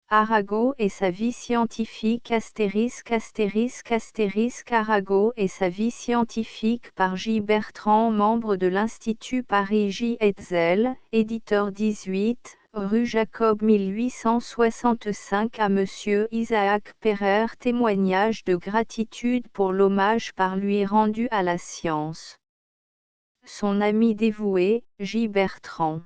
Arago et sa vie scientifique Arago et sa vie scientifique par J. Bertrand, membre de l'Institut Paris J. Hetzel, éditeur 18, rue Jacob 1865 à Monsieur Isaac Pereire. Témoignage de gratitude pour l'hommage par lui rendu à la science. Son ami dévoué, J. Bertrand.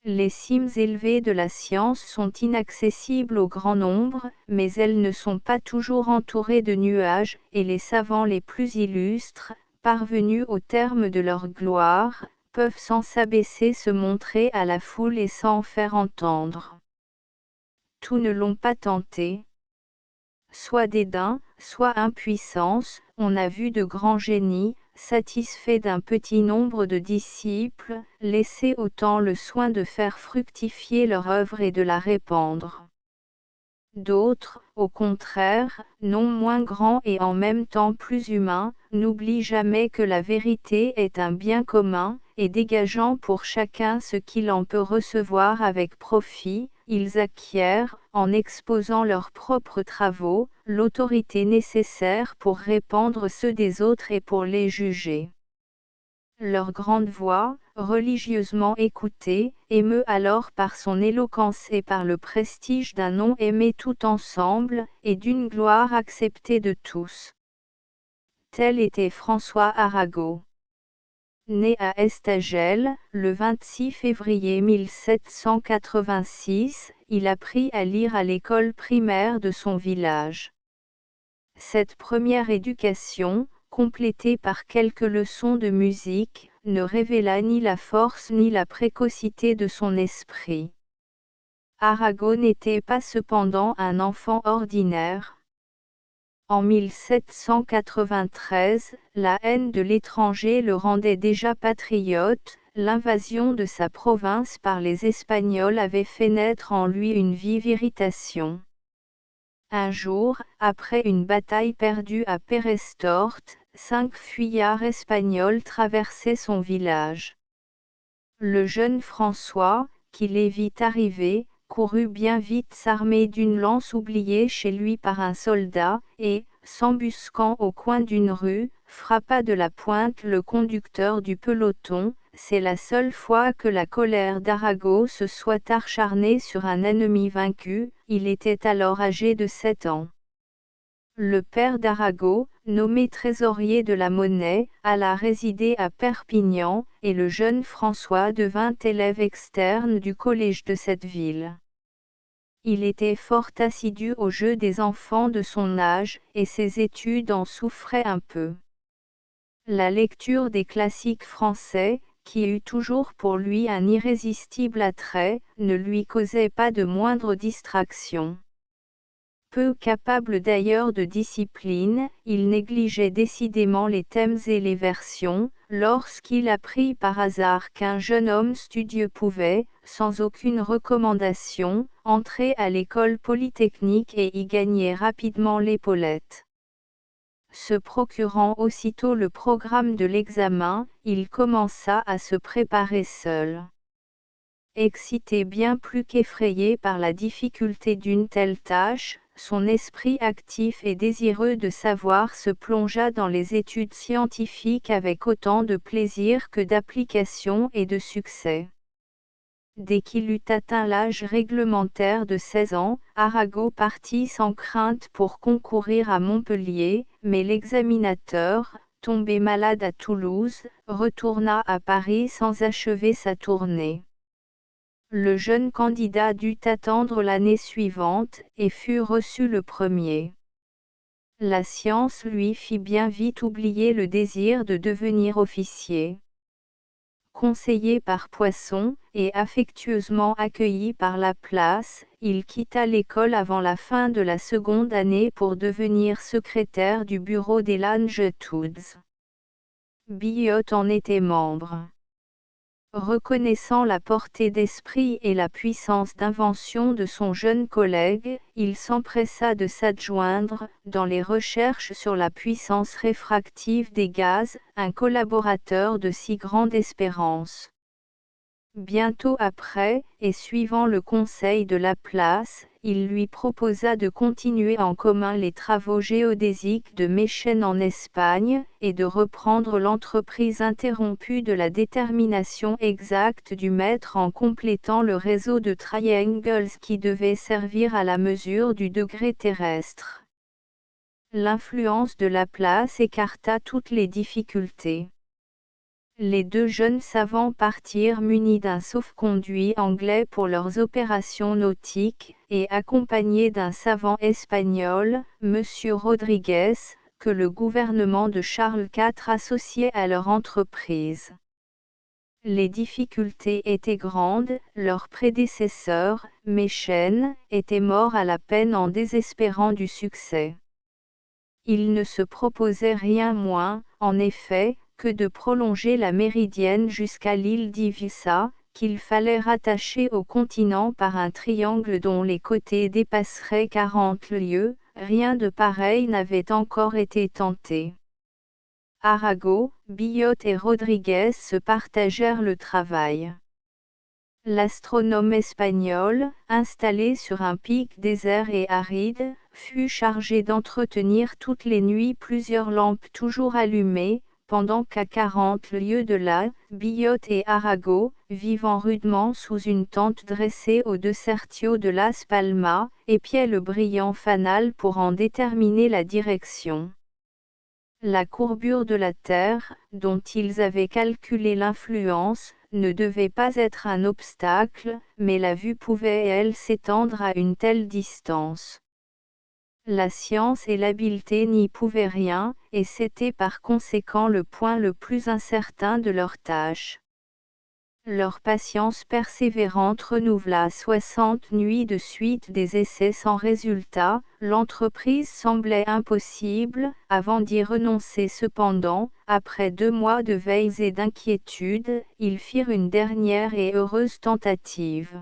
Les cimes élevées de la science sont inaccessibles au grand nombre, mais elles ne sont pas toujours entourées de nuages, et les savants les plus illustres, parvenus au terme de leur gloire, peuvent sans s'abaisser se montrer à la foule et s'en faire entendre. Tous ne l'ont pas tenté. Soit dédain, soit impuissance, on a vu de grands génies, satisfaits d'un petit nombre de disciples, laisser autant le soin de faire fructifier leur œuvre et de la répandre. D'autres, au contraire, non moins grands et en même temps plus humains, n'oublient jamais que la vérité est un bien commun, et dégageant pour chacun ce qu'il en peut recevoir avec profit, ils acquièrent, en exposant leurs propres travaux, l'autorité nécessaire pour répandre ceux des autres et pour les juger. Leur grande voix, religieusement écoutée, émeut alors par son éloquence et par le prestige d'un nom aimé tout ensemble, et d'une gloire acceptée de tous. Tel était François Arago. Né à Estagel, le 26 février 1786, il apprit à lire à l'école primaire de son village. Cette première éducation, complétée par quelques leçons de musique, ne révéla ni la force ni la précocité de son esprit. Arago n'était pas cependant un enfant ordinaire. En 1793, la haine de l'étranger le rendait déjà patriote, l'invasion de sa province par les Espagnols avait fait naître en lui une vive irritation. Un jour, après une bataille perdue à Pérestort, 5 fuyards espagnols traversaient son village. Le jeune François, qui les vit arriver, courut bien vite s'armer d'une lance oubliée chez lui par un soldat, et, s'embusquant au coin d'une rue, frappa de la pointe le conducteur du peloton. C'est la seule fois que la colère d'Arago se soit acharnée sur un ennemi vaincu, il était alors âgé de 7 ans. Le père d'Arago, nommé trésorier de la monnaie, alla résider à Perpignan, et le jeune François devint élève externe du collège de cette ville. Il était fort assidu aux jeux des enfants de son âge, et ses études en souffraient un peu. La lecture des classiques français, qui eut toujours pour lui un irrésistible attrait, ne lui causait pas de moindre distraction. Peu capable d'ailleurs de discipline, il négligeait décidément les thèmes et les versions, lorsqu'il apprit par hasard qu'un jeune homme studieux pouvait, sans aucune recommandation, entrer à l'école polytechnique et y gagner rapidement l'épaulette. Se procurant aussitôt le programme de l'examen, il commença à se préparer seul. Excité bien plus qu'effrayé par la difficulté d'une telle tâche, son esprit actif et désireux de savoir se plongea dans les études scientifiques avec autant de plaisir que d'application et de succès. Dès qu'il eut atteint l'âge réglementaire de 16 ans, Arago partit sans crainte pour concourir à Montpellier, mais l'examinateur, tombé malade à Toulouse, retourna à Paris sans achever sa tournée. Le jeune candidat dut attendre l'année suivante, et fut reçu le premier. La science lui fit bien vite oublier le désir de devenir officier. Conseillé par Poisson, et affectueusement accueilli par Laplace, il quitta l'école avant la fin de la seconde année pour devenir secrétaire du bureau des Longitudes. Biot en était membre. Reconnaissant la portée d'esprit et la puissance d'invention de son jeune collègue, il s'empressa de s'adjoindre, dans les recherches sur la puissance réfractive des gaz, un collaborateur de si grande espérance. Bientôt après, et suivant le conseil de Laplace, il lui proposa de continuer en commun les travaux géodésiques de Méchenne en Espagne, et de reprendre l'entreprise interrompue de la détermination exacte du mètre en complétant le réseau de triangles qui devait servir à la mesure du degré terrestre. L'influence de Laplace écarta toutes les difficultés. Les deux jeunes savants partirent munis d'un sauf-conduit anglais pour leurs opérations nautiques, et accompagnés d'un savant espagnol, M. Rodriguez, que le gouvernement de Charles IV associait à leur entreprise. Les difficultés étaient grandes, leur prédécesseur, Méchenne, était mort à la peine en désespérant du succès. Il ne se proposait rien moins, en effet, que de prolonger la méridienne jusqu'à l'île d'Ivica, qu'il fallait rattacher au continent par un triangle dont les côtés dépasseraient 40 lieues. Rien de pareil n'avait encore été tenté. Arago, Biot et Rodriguez se partagèrent le travail. L'astronome espagnol, installé sur un pic désert et aride, fut chargé d'entretenir toutes les nuits plusieurs lampes toujours allumées, pendant qu'à 40 lieues de là, Biot et Arago, vivant rudement sous une tente dressée au desertio de Las Palmas, épiaient le brillant fanal pour en déterminer la direction. La courbure de la Terre, dont ils avaient calculé l'influence, ne devait pas être un obstacle, mais la vue pouvait elle s'étendre à une telle distance. La science et l'habileté n'y pouvaient rien, et c'était par conséquent le point le plus incertain de leur tâche. Leur patience persévérante renouvela 60 nuits de suite des essais sans résultat. L'entreprise semblait impossible, avant d'y renoncer cependant, après 2 mois de veilles et d'inquiétudes, ils firent une dernière et heureuse tentative.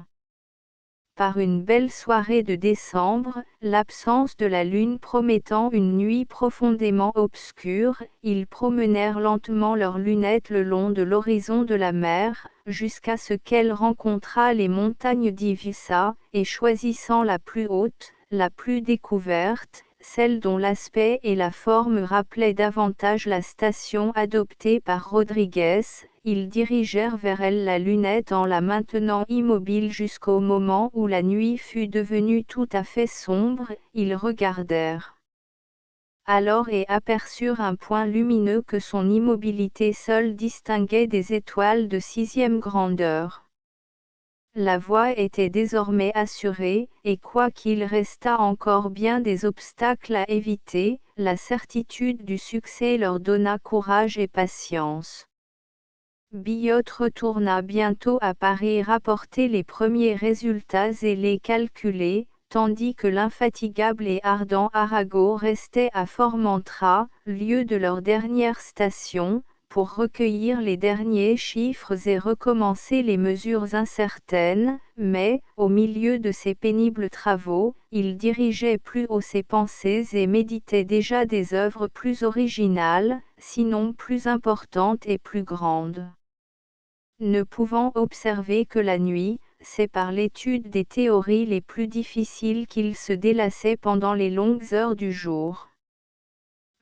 Par une belle soirée de décembre, l'absence de la lune promettant une nuit profondément obscure, ils promenèrent lentement leurs lunettes le long de l'horizon de la mer, jusqu'à ce qu'elle rencontrât les montagnes d'Ivica, et choisissant la plus haute, la plus découverte, celle dont l'aspect et la forme rappelaient davantage la station adoptée par Rodriguez, ils dirigèrent vers elle la lunette en la maintenant immobile jusqu'au moment où la nuit fut devenue tout à fait sombre. Ils regardèrent alors et aperçurent un point lumineux que son immobilité seule distinguait des étoiles de 6e grandeur. La voie était désormais assurée, et quoiqu'il restât encore bien des obstacles à éviter, la certitude du succès leur donna courage et patience. Biot retourna bientôt à Paris rapporter les premiers résultats et les calculer, tandis que l'infatigable et ardent Arago restait à Formentera, lieu de leur dernière station, pour recueillir les derniers chiffres et recommencer les mesures incertaines, mais, au milieu de ces pénibles travaux, il dirigeait plus haut ses pensées et méditait déjà des œuvres plus originales, sinon plus importantes et plus grandes. Ne pouvant observer que la nuit, c'est par l'étude des théories les plus difficiles qu'il se délassait pendant les longues heures du jour.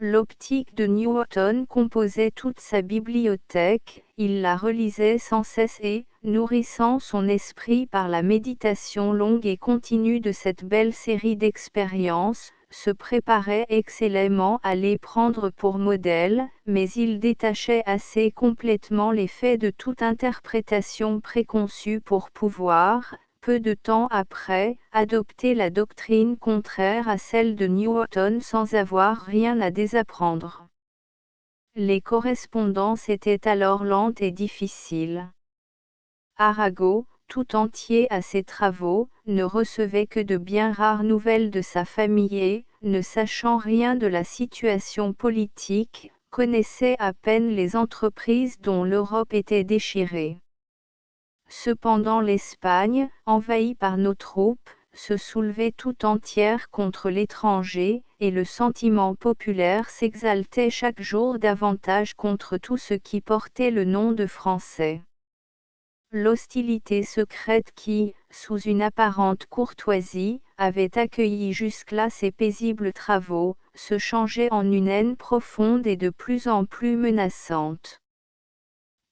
L'optique de Newton composait toute sa bibliothèque, il la relisait sans cesse et, nourrissant son esprit par la méditation longue et continue de cette belle série d'expériences, se préparait excellemment à les prendre pour modèle, mais il détachait assez complètement les faits de toute interprétation préconçue pour pouvoir, peu de temps après, adopter la doctrine contraire à celle de Newton sans avoir rien à désapprendre. Les correspondances étaient alors lentes et difficiles. Arago, tout entier à ses travaux, ne recevait que de bien rares nouvelles de sa famille et, ne sachant rien de la situation politique, connaissait à peine les entreprises dont l'Europe était déchirée. Cependant l'Espagne, envahie par nos troupes, se soulevait tout entière contre l'étranger, et le sentiment populaire s'exaltait chaque jour davantage contre tout ce qui portait le nom de français. L'hostilité secrète qui, sous une apparente courtoisie, avait accueilli jusque-là ces paisibles travaux, se changeait en une haine profonde et de plus en plus menaçante.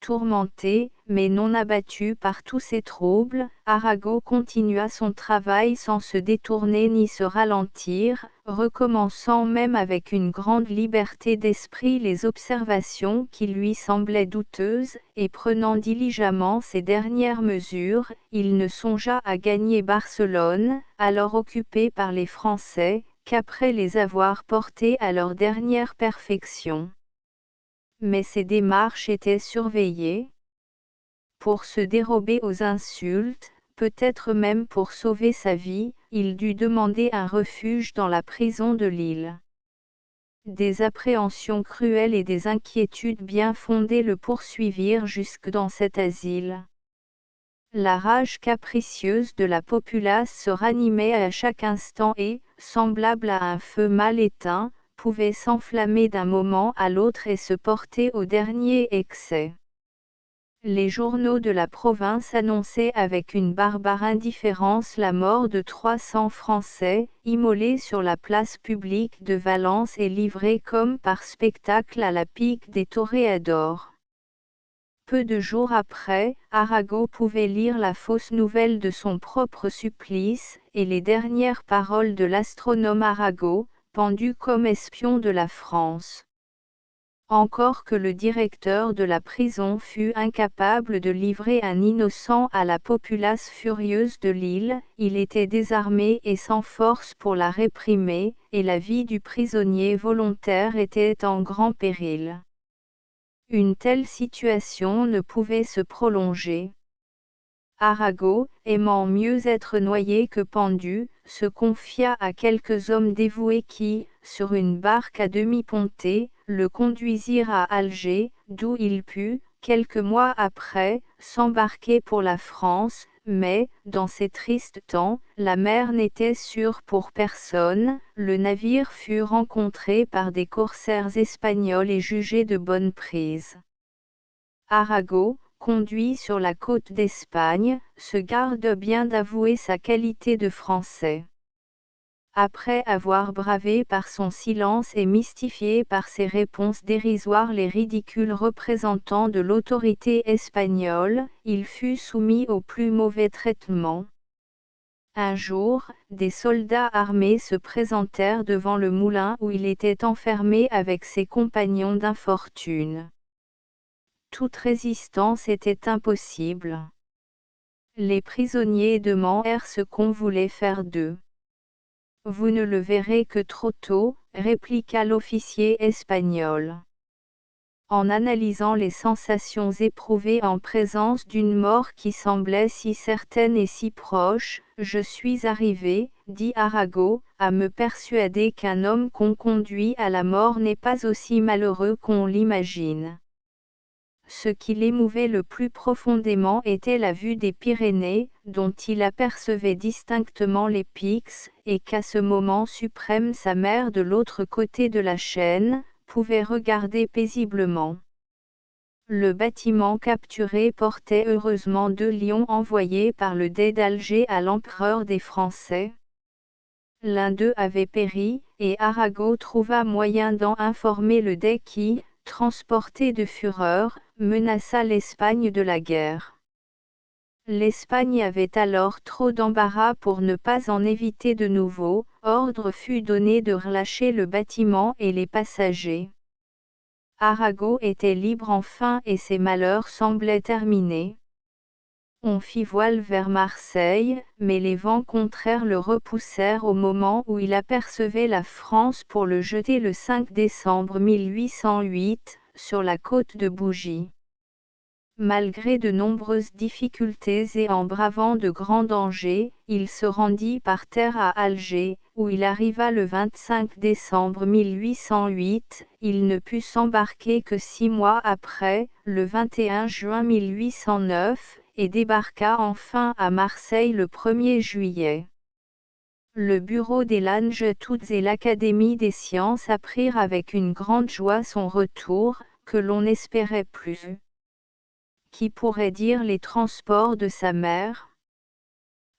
Tourmenté, mais non abattu par tous ces troubles, Arago continua son travail sans se détourner ni se ralentir, recommençant même avec une grande liberté d'esprit les observations qui lui semblaient douteuses, et prenant diligemment ses dernières mesures. Il ne songea à gagner Barcelone, alors occupée par les Français, qu'après les avoir portés à leur dernière perfection. Mais ses démarches étaient surveillées. Pour se dérober aux insultes, peut-être même pour sauver sa vie, il dut demander un refuge dans la prison de Lille. Des appréhensions cruelles et des inquiétudes bien fondées le poursuivirent jusque dans cet asile. La rage capricieuse de la populace se ranimait à chaque instant et, semblable à un feu mal éteint, pouvait s'enflammer d'un moment à l'autre et se porter au dernier excès. Les journaux de la province annonçaient avec une barbare indifférence la mort de 300 Français, immolés sur la place publique de Valence et livrés comme par spectacle à la pique des toréadors. Peu de jours après, Arago pouvait lire la fausse nouvelle de son propre supplice, et les dernières paroles de l'astronome Arago, pendu comme espion de la France. Encore que le directeur de la prison fût incapable de livrer un innocent à la populace furieuse de Lille, il était désarmé et sans force pour la réprimer, et la vie du prisonnier volontaire était en grand péril. Une telle situation ne pouvait se prolonger. Arago, aimant mieux être noyé que pendu, se confia à quelques hommes dévoués qui, sur une barque à demi pontée, le conduisirent à Alger, d'où il put, quelques mois après, s'embarquer pour la France, mais, dans ces tristes temps, la mer n'était sûre pour personne. Le navire fut rencontré par des corsaires espagnols et jugé de bonne prise. Arago, conduit sur la côte d'Espagne, se garde bien d'avouer sa qualité de Français. Après avoir bravé par son silence et mystifié par ses réponses dérisoires les ridicules représentants de l'autorité espagnole, il fut soumis au plus mauvais traitement. Un jour, des soldats armés se présentèrent devant le moulin où il était enfermé avec ses compagnons d'infortune. Toute résistance était impossible. Les prisonniers demandèrent ce qu'on voulait faire d'eux. « Vous ne le verrez que trop tôt », répliqua l'officier espagnol. En analysant les sensations éprouvées en présence d'une mort qui semblait si certaine et si proche, « Je suis arrivé, dit Arago, à me persuader qu'un homme qu'on conduit à la mort n'est pas aussi malheureux qu'on l'imagine. » Ce qui l'émouvait le plus profondément était la vue des Pyrénées, dont il apercevait distinctement les pics, et qu'à ce moment suprême sa mère de l'autre côté de la chaîne, pouvait regarder paisiblement. Le bâtiment capturé portait heureusement 2 lions envoyés par le dey d'Alger à l'empereur des Français. L'un d'eux avait péri, et Arago trouva moyen d'en informer le dey qui, transporté de fureur, menaça l'Espagne de la guerre. L'Espagne avait alors trop d'embarras pour ne pas en éviter de nouveau. Ordre fut donné de relâcher le bâtiment et les passagers. Arago était libre enfin et ses malheurs semblaient terminés. On fit voile vers Marseille, mais les vents contraires le repoussèrent au moment où il apercevait la France pour le jeter le 5 décembre 1808, sur la côte de Bougie. Malgré de nombreuses difficultés et en bravant de grands dangers, il se rendit par terre à Alger, où il arriva le 25 décembre 1808. Il ne put s'embarquer que 6 mois après, le 21 juin 1809, et débarqua enfin à Marseille le 1er juillet. Le bureau des Langetouds et l'Académie des sciences apprirent avec une grande joie son retour, que l'on n'espérait plus. Qui pourrait dire les transports de sa mère ?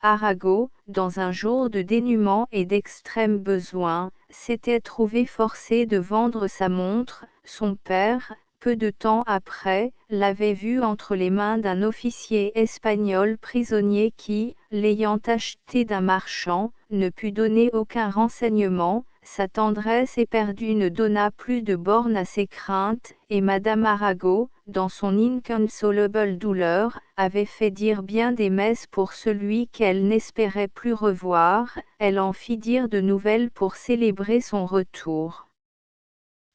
Arago, dans un jour de dénuement et d'extrême besoin, s'était trouvé forcé de vendre sa montre. Son père, peu de temps après, l'avait vue entre les mains d'un officier espagnol prisonnier qui, l'ayant achetée d'un marchand, ne put donner aucun renseignement. Sa tendresse éperdue ne donna plus de bornes à ses craintes, et Madame Arago, dans son inconsolable douleur, avait fait dire bien des messes pour celui qu'elle n'espérait plus revoir. Elle en fit dire de nouvelles pour célébrer son retour.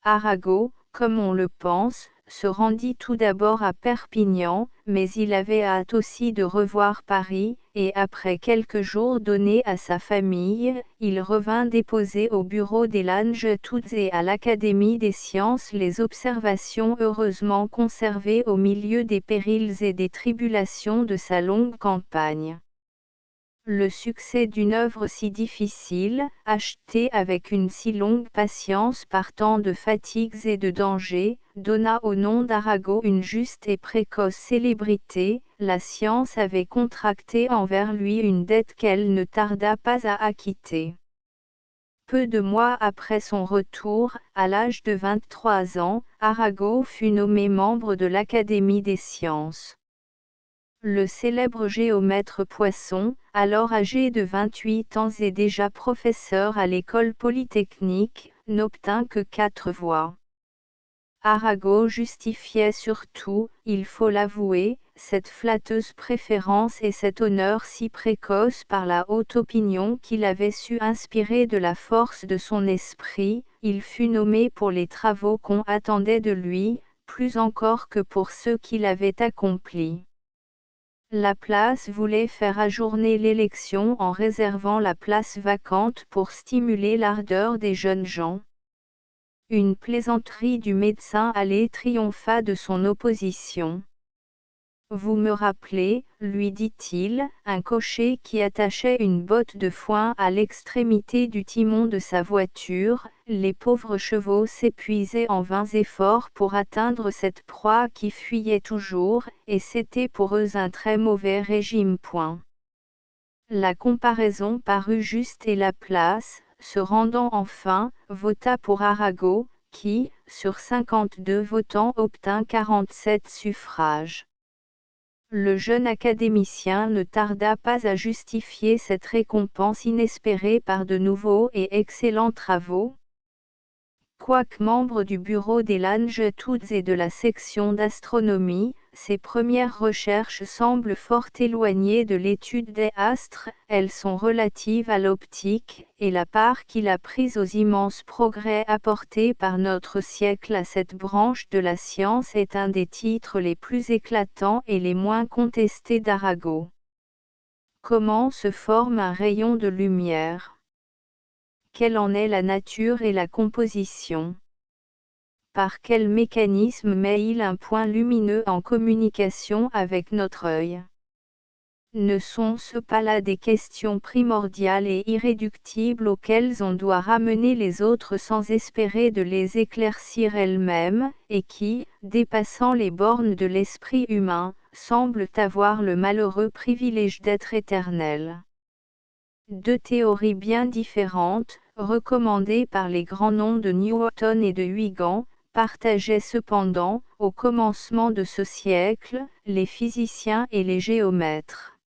Arago, comme on le pense, se rendit tout d'abord à Perpignan, mais il avait hâte aussi de revoir Paris, et après quelques jours donnés à sa famille, il revint déposer au bureau des Longitudes et à l'Académie des sciences les observations heureusement conservées au milieu des périls et des tribulations de sa longue campagne. Le succès d'une œuvre si difficile, achetée avec une si longue patience par tant de fatigues et de dangers, donna au nom d'Arago une juste et précoce célébrité. La science avait contracté envers lui une dette qu'elle ne tarda pas à acquitter. Peu de mois après son retour, à l'âge de 23 ans, Arago fut nommé membre de l'Académie des sciences. Le célèbre géomètre Poisson, alors âgé de 28 ans et déjà professeur à l'école polytechnique, n'obtint que 4 voix. Arago justifiait surtout, il faut l'avouer, cette flatteuse préférence et cet honneur si précoce par la haute opinion qu'il avait su inspirer de la force de son esprit. Il fut nommé pour les travaux qu'on attendait de lui, plus encore que pour ceux qu'il avait accomplis. Laplace voulait faire ajourner l'élection en réservant la place vacante pour stimuler l'ardeur des jeunes gens. Une plaisanterie du médecin allé triompha de son opposition. Vous me rappelez, lui dit-il, un cocher qui attachait une botte de foin à l'extrémité du timon de sa voiture. Les pauvres chevaux s'épuisaient en vains efforts pour atteindre cette proie qui fuyait toujours, et c'était pour eux un très mauvais régime. La comparaison parut juste et Laplace, se rendant enfin, vota pour Arago, qui, sur 52 votants obtint 47 suffrages. Le jeune académicien ne tarda pas à justifier cette récompense inespérée par de nouveaux et excellents travaux. Quoique membre du bureau des Longitudes et de la section d'astronomie, ses premières recherches semblent fort éloignées de l'étude des astres. Elles sont relatives à l'optique, et la part qu'il a prise aux immenses progrès apportés par notre siècle à cette branche de la science est un des titres les plus éclatants et les moins contestés d'Arago. Comment se forme un rayon de lumière ? Quelle en est la nature et la composition ? Par quel mécanisme met-il un point lumineux en communication avec notre œil ? Ne sont-ce pas là des questions primordiales et irréductibles auxquelles on doit ramener les autres sans espérer de les éclaircir elles-mêmes, et qui, dépassant les bornes de l'esprit humain, semblent avoir le malheureux privilège d'être éternelles ? Deux théories bien différentes, recommandées par les grands noms de Newton et de Huygens, partageaient cependant, au commencement de ce siècle, les physiciens et les géomètres.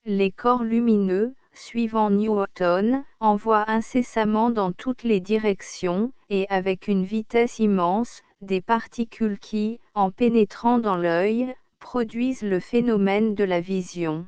Les corps lumineux, suivant Newton, envoient incessamment dans toutes les directions, et avec une vitesse immense, des particules qui, en pénétrant dans l'œil, produisent le phénomène de la vision.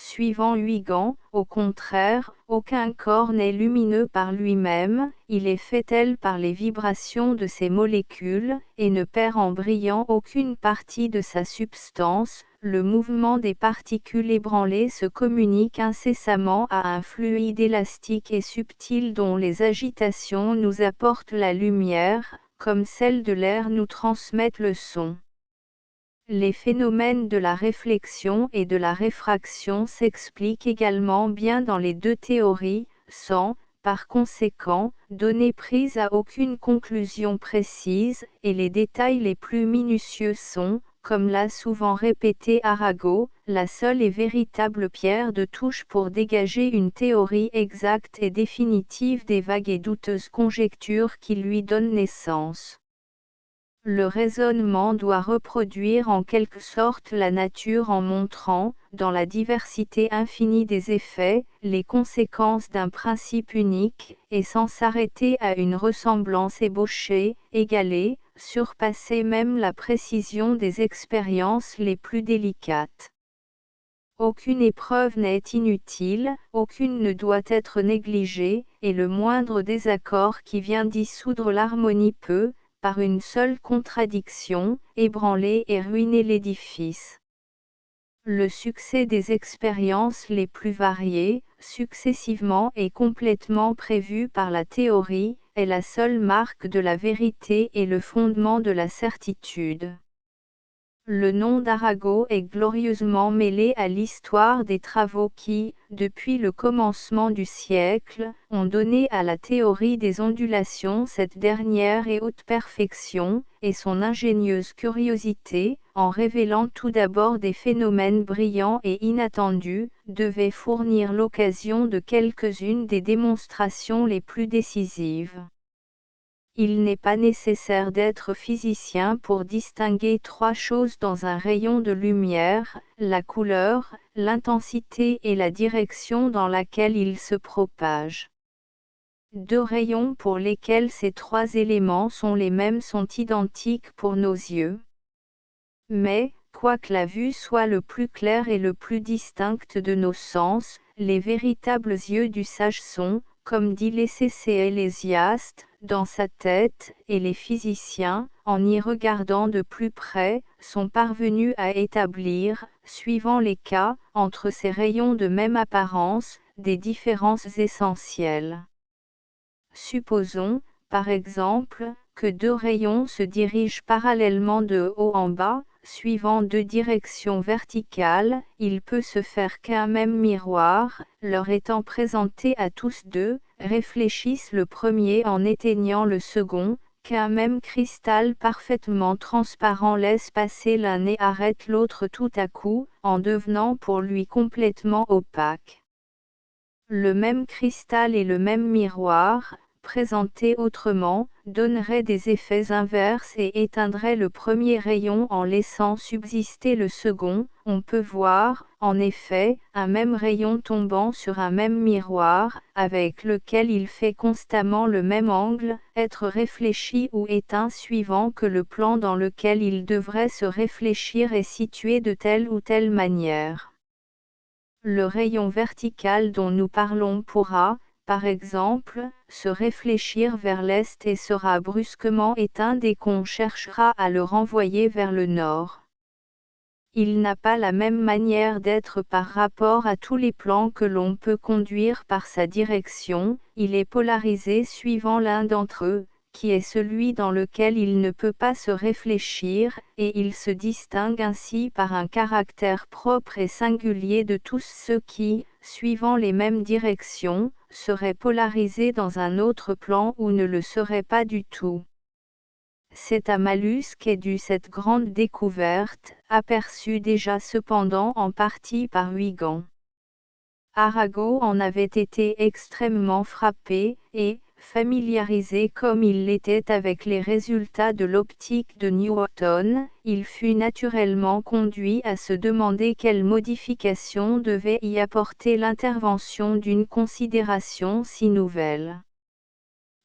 Suivant Huygens, au contraire, aucun corps n'est lumineux par lui-même, il est fait tel par les vibrations de ses molécules, et ne perd en brillant aucune partie de sa substance. Le mouvement des particules ébranlées se communique incessamment à un fluide élastique et subtil dont les agitations nous apportent la lumière, comme celles de l'air nous transmettent le son. Les phénomènes de la réflexion et de la réfraction s'expliquent également bien dans les deux théories, sans, par conséquent, donner prise à aucune conclusion précise, et les détails les plus minutieux sont, comme l'a souvent répété Arago, la seule et véritable pierre de touche pour dégager une théorie exacte et définitive des vagues et douteuses conjectures qui lui donnent naissance. Le raisonnement doit reproduire en quelque sorte la nature en montrant, dans la diversité infinie des effets, les conséquences d'un principe unique, et sans s'arrêter à une ressemblance ébauchée, égaler, surpasser même la précision des expériences les plus délicates. Aucune épreuve n'est inutile, aucune ne doit être négligée, et le moindre désaccord qui vient dissoudre l'harmonie peut, par une seule contradiction, ébranler et ruiner l'édifice. Le succès des expériences les plus variées, successivement et complètement prévues par la théorie, est la seule marque de la vérité et le fondement de la certitude. Le nom d'Arago est glorieusement mêlé à l'histoire des travaux qui, depuis le commencement du siècle, ont donné à la théorie des ondulations cette dernière et haute perfection, et son ingénieuse curiosité, en révélant tout d'abord des phénomènes brillants et inattendus, devait fournir l'occasion de quelques-unes des démonstrations les plus décisives. Il n'est pas nécessaire d'être physicien pour distinguer trois choses dans un rayon de lumière, la couleur, l'intensité et la direction dans laquelle il se propage. Deux rayons pour lesquels ces trois éléments sont les mêmes sont identiques pour nos yeux. Mais, quoique la vue soit le plus clair et le plus distinct de nos sens, les véritables yeux du sage sont, comme dit l'Hélésiaste, dans sa tête, et les physiciens, en y regardant de plus près, sont parvenus à établir, suivant les cas, entre ces rayons de même apparence, des différences essentielles. Supposons, par exemple, que deux rayons se dirigent parallèlement de haut en bas, suivant deux directions verticales, il peut se faire qu'un même miroir, leur étant présenté à tous deux, réfléchisse le premier en éteignant le second, qu'un même cristal parfaitement transparent laisse passer l'un et arrête l'autre tout à coup, en devenant pour lui complètement opaque. Le même cristal et le même miroir, présentés autrement, donneraient des effets inverses et éteindraient le premier rayon en laissant subsister le second. On peut voir, en effet, un même rayon tombant sur un même miroir, avec lequel il fait constamment le même angle, être réfléchi ou éteint suivant que le plan dans lequel il devrait se réfléchir est situé de telle ou telle manière. Le rayon vertical dont nous parlons pourra, par exemple, se réfléchir vers l'est et sera brusquement éteint dès qu'on cherchera à le renvoyer vers le nord. Il n'a pas la même manière d'être par rapport à tous les plans que l'on peut conduire par sa direction, il est polarisé suivant l'un d'entre eux, qui est celui dans lequel il ne peut pas se réfléchir, et il se distingue ainsi par un caractère propre et singulier de tous ceux qui, suivant les mêmes directions, seraient polarisés dans un autre plan ou ne le seraient pas du tout. C'est à Malus qu'est due cette grande découverte, aperçue déjà cependant en partie par Huygens. Arago en avait été extrêmement frappé, et, familiarisé comme il l'était avec les résultats de l'optique de Newton, il fut naturellement conduit à se demander quelle modification devait y apporter l'intervention d'une considération si nouvelle.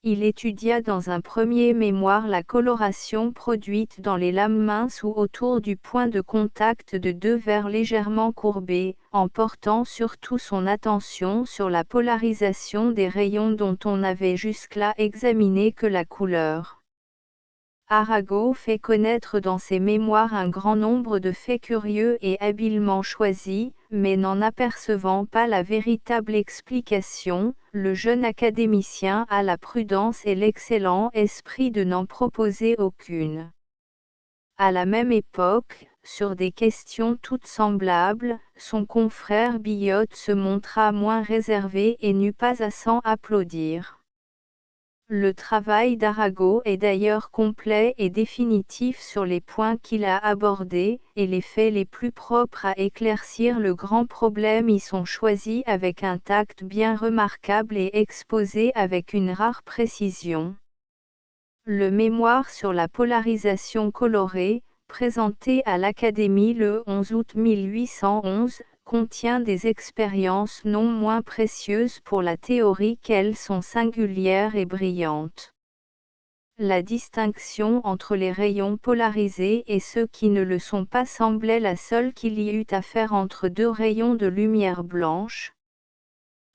Il étudia dans un premier mémoire la coloration produite dans les lames minces ou autour du point de contact de deux verres légèrement courbés, en portant surtout son attention sur la polarisation des rayons dont on n'avait jusque-là examiné que la couleur. Arago fait connaître dans ses mémoires un grand nombre de faits curieux et habilement choisis, mais n'en apercevant pas la véritable explication, le jeune académicien a la prudence et l'excellent esprit de n'en proposer aucune. À la même époque, sur des questions toutes semblables, son confrère Biot se montra moins réservé et n'eut pas à s'en applaudir. Le travail d'Arago est d'ailleurs complet et définitif sur les points qu'il a abordés, et les faits les plus propres à éclaircir le grand problème y sont choisis avec un tact bien remarquable et exposés avec une rare précision. Le mémoire sur la polarisation colorée, présenté à l'Académie le 11 août 1811, contient des expériences non moins précieuses pour la théorie qu'elles sont singulières et brillantes. La distinction entre les rayons polarisés et ceux qui ne le sont pas semblait la seule qu'il y eût à faire entre deux rayons de lumière blanche.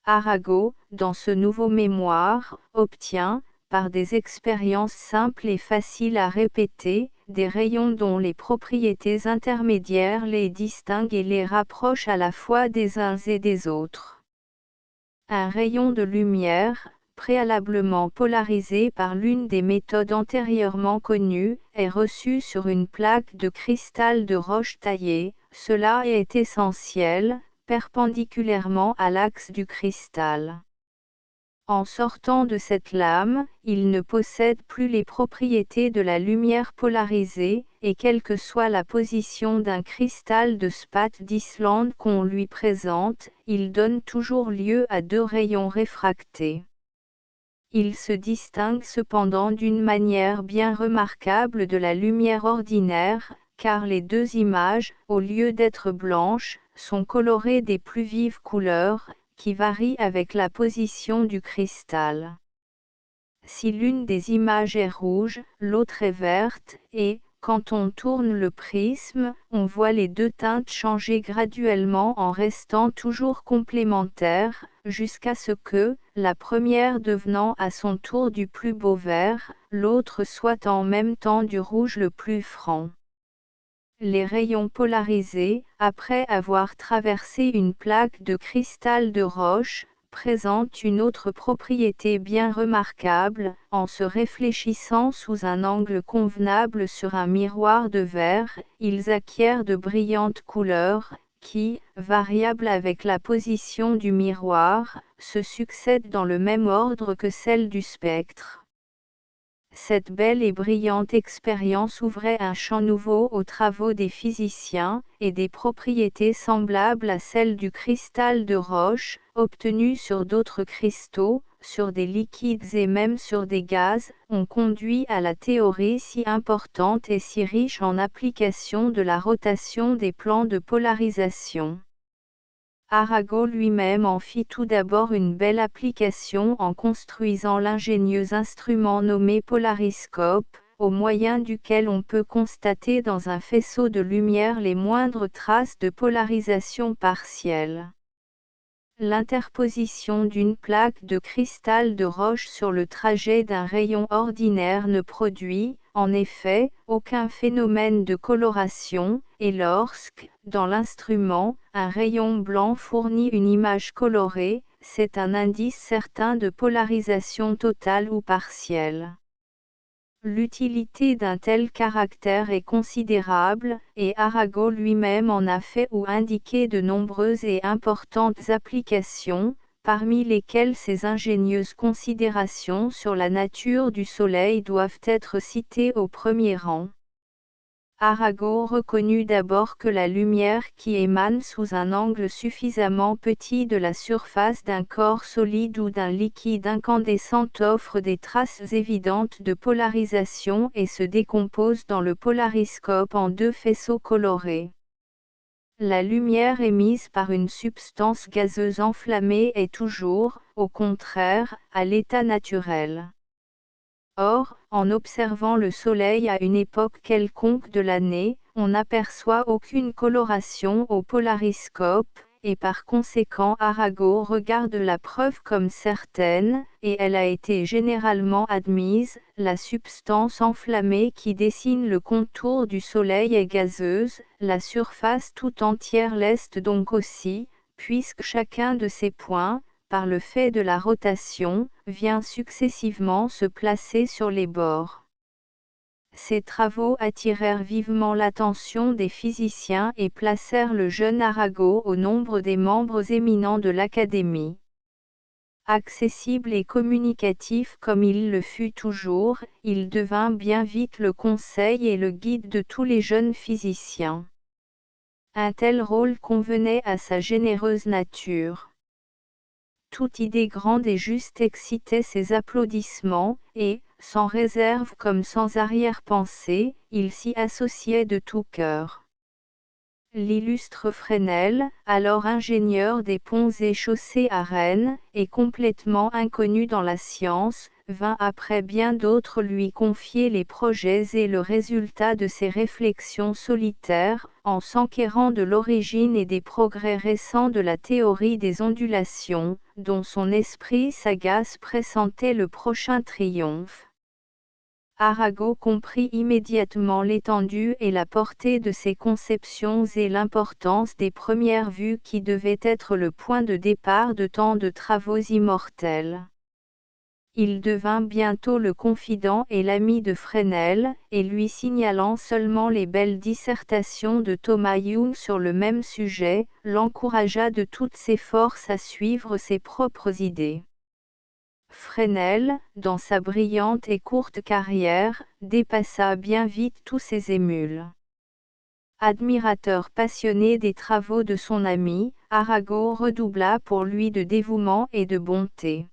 Arago, dans ce nouveau mémoire, obtient, par des expériences simples et faciles à répéter, des rayons dont les propriétés intermédiaires les distinguent et les rapprochent à la fois des uns et des autres. Un rayon de lumière, préalablement polarisé par l'une des méthodes antérieurement connues, est reçu sur une plaque de cristal de roche taillée. Cela est essentiel, perpendiculairement à l'axe du cristal. En sortant de cette lame, il ne possède plus les propriétés de la lumière polarisée, et quelle que soit la position d'un cristal de spathe d'Islande qu'on lui présente, il donne toujours lieu à deux rayons réfractés. Il se distingue cependant d'une manière bien remarquable de la lumière ordinaire, car les deux images, au lieu d'être blanches, sont colorées des plus vives couleurs, qui varient avec la position du cristal. Si l'une des images est rouge, l'autre est verte, et, quand on tourne le prisme, on voit les deux teintes changer graduellement en restant toujours complémentaires, jusqu'à ce que, la première devenant à son tour du plus beau vert, l'autre soit en même temps du rouge le plus franc. Les rayons polarisés, après avoir traversé une plaque de cristal de roche, présentent une autre propriété bien remarquable, en se réfléchissant sous un angle convenable sur un miroir de verre, ils acquièrent de brillantes couleurs, qui, variables avec la position du miroir, se succèdent dans le même ordre que celles du spectre. Cette belle et brillante expérience ouvrait un champ nouveau aux travaux des physiciens, et des propriétés semblables à celles du cristal de roche, obtenues sur d'autres cristaux, sur des liquides et même sur des gaz, ont conduit à la théorie si importante et si riche en applications de la rotation des plans de polarisation. Arago lui-même en fit tout d'abord une belle application en construisant l'ingénieux instrument nommé polariscope, au moyen duquel on peut constater dans un faisceau de lumière les moindres traces de polarisation partielle. L'interposition d'une plaque de cristal de roche sur le trajet d'un rayon ordinaire ne produit, en effet, aucun phénomène de coloration, et lorsque, dans l'instrument, un rayon blanc fournit une image colorée, c'est un indice certain de polarisation totale ou partielle. L'utilité d'un tel caractère est considérable, et Arago lui-même en a fait ou indiqué de nombreuses et importantes applications, parmi lesquelles ses ingénieuses considérations sur la nature du Soleil doivent être citées au premier rang. Arago reconnut d'abord que la lumière qui émane sous un angle suffisamment petit de la surface d'un corps solide ou d'un liquide incandescent offre des traces évidentes de polarisation et se décompose dans le polariscope en deux faisceaux colorés. La lumière émise par une substance gazeuse enflammée est toujours, au contraire, à l'état naturel. Or, en observant le Soleil à une époque quelconque de l'année, on n'aperçoit aucune coloration au polariscope, et par conséquent Arago regarde la preuve comme certaine, et elle a été généralement admise, la substance enflammée qui dessine le contour du Soleil est gazeuse, la surface tout entière l'est donc aussi, puisque chacun de ces points, par le fait de la rotation, vient successivement se placer sur les bords. Ces travaux attirèrent vivement l'attention des physiciens et placèrent le jeune Arago au nombre des membres éminents de l'Académie. Accessible et communicatif comme il le fut toujours, il devint bien vite le conseil et le guide de tous les jeunes physiciens. Un tel rôle convenait à sa généreuse nature. Toute idée grande et juste excitait ses applaudissements, et, sans réserve comme sans arrière-pensée, il s'y associait de tout cœur. L'illustre Fresnel, alors ingénieur des ponts et chaussées à Rennes, et complètement inconnu dans la science, vint après bien d'autres lui confier les projets et le résultat de ses réflexions solitaires, en s'enquérant de l'origine et des progrès récents de la théorie des ondulations, dont son esprit sagace pressentait le prochain triomphe. Arago comprit immédiatement l'étendue et la portée de ses conceptions et l'importance des premières vues qui devaient être le point de départ de tant de travaux immortels. Il devint bientôt le confident et l'ami de Fresnel, et lui signalant seulement les belles dissertations de Thomas Young sur le même sujet, l'encouragea de toutes ses forces à suivre ses propres idées. Fresnel, dans sa brillante et courte carrière, dépassa bien vite tous ses émules. Admirateur passionné des travaux de son ami, Arago redoubla pour lui de dévouement et de bonté.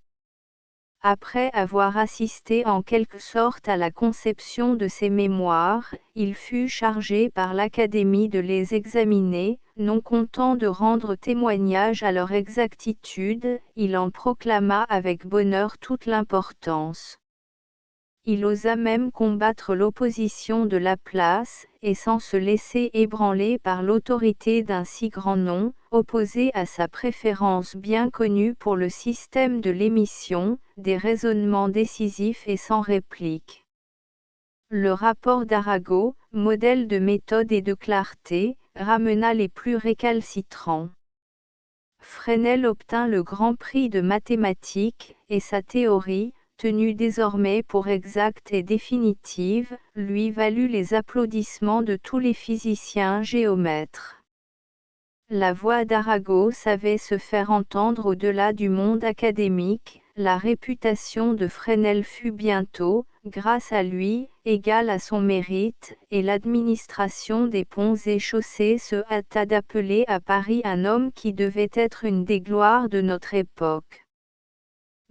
Après avoir assisté en quelque sorte à la conception de ses mémoires, il fut chargé par l'Académie de les examiner, non content de rendre témoignage à leur exactitude, il en proclama avec bonheur toute l'importance. Il osa même combattre l'opposition de Laplace, et sans se laisser ébranler par l'autorité d'un si grand nom, opposé à sa préférence bien connue pour le système de l'émission, des raisonnements décisifs et sans réplique. Le rapport d'Arago, modèle de méthode et de clarté, ramena les plus récalcitrants. Fresnel obtint le Grand Prix de mathématiques, et sa théorie, tenue désormais pour exacte et définitive, lui valut les applaudissements de tous les physiciens géomètres. La voix d'Arago savait se faire entendre au-delà du monde académique, la réputation de Fresnel fut bientôt, grâce à lui, égale à son mérite, et l'administration des ponts et chaussées se hâta d'appeler à Paris un homme qui devait être une des gloires de notre époque.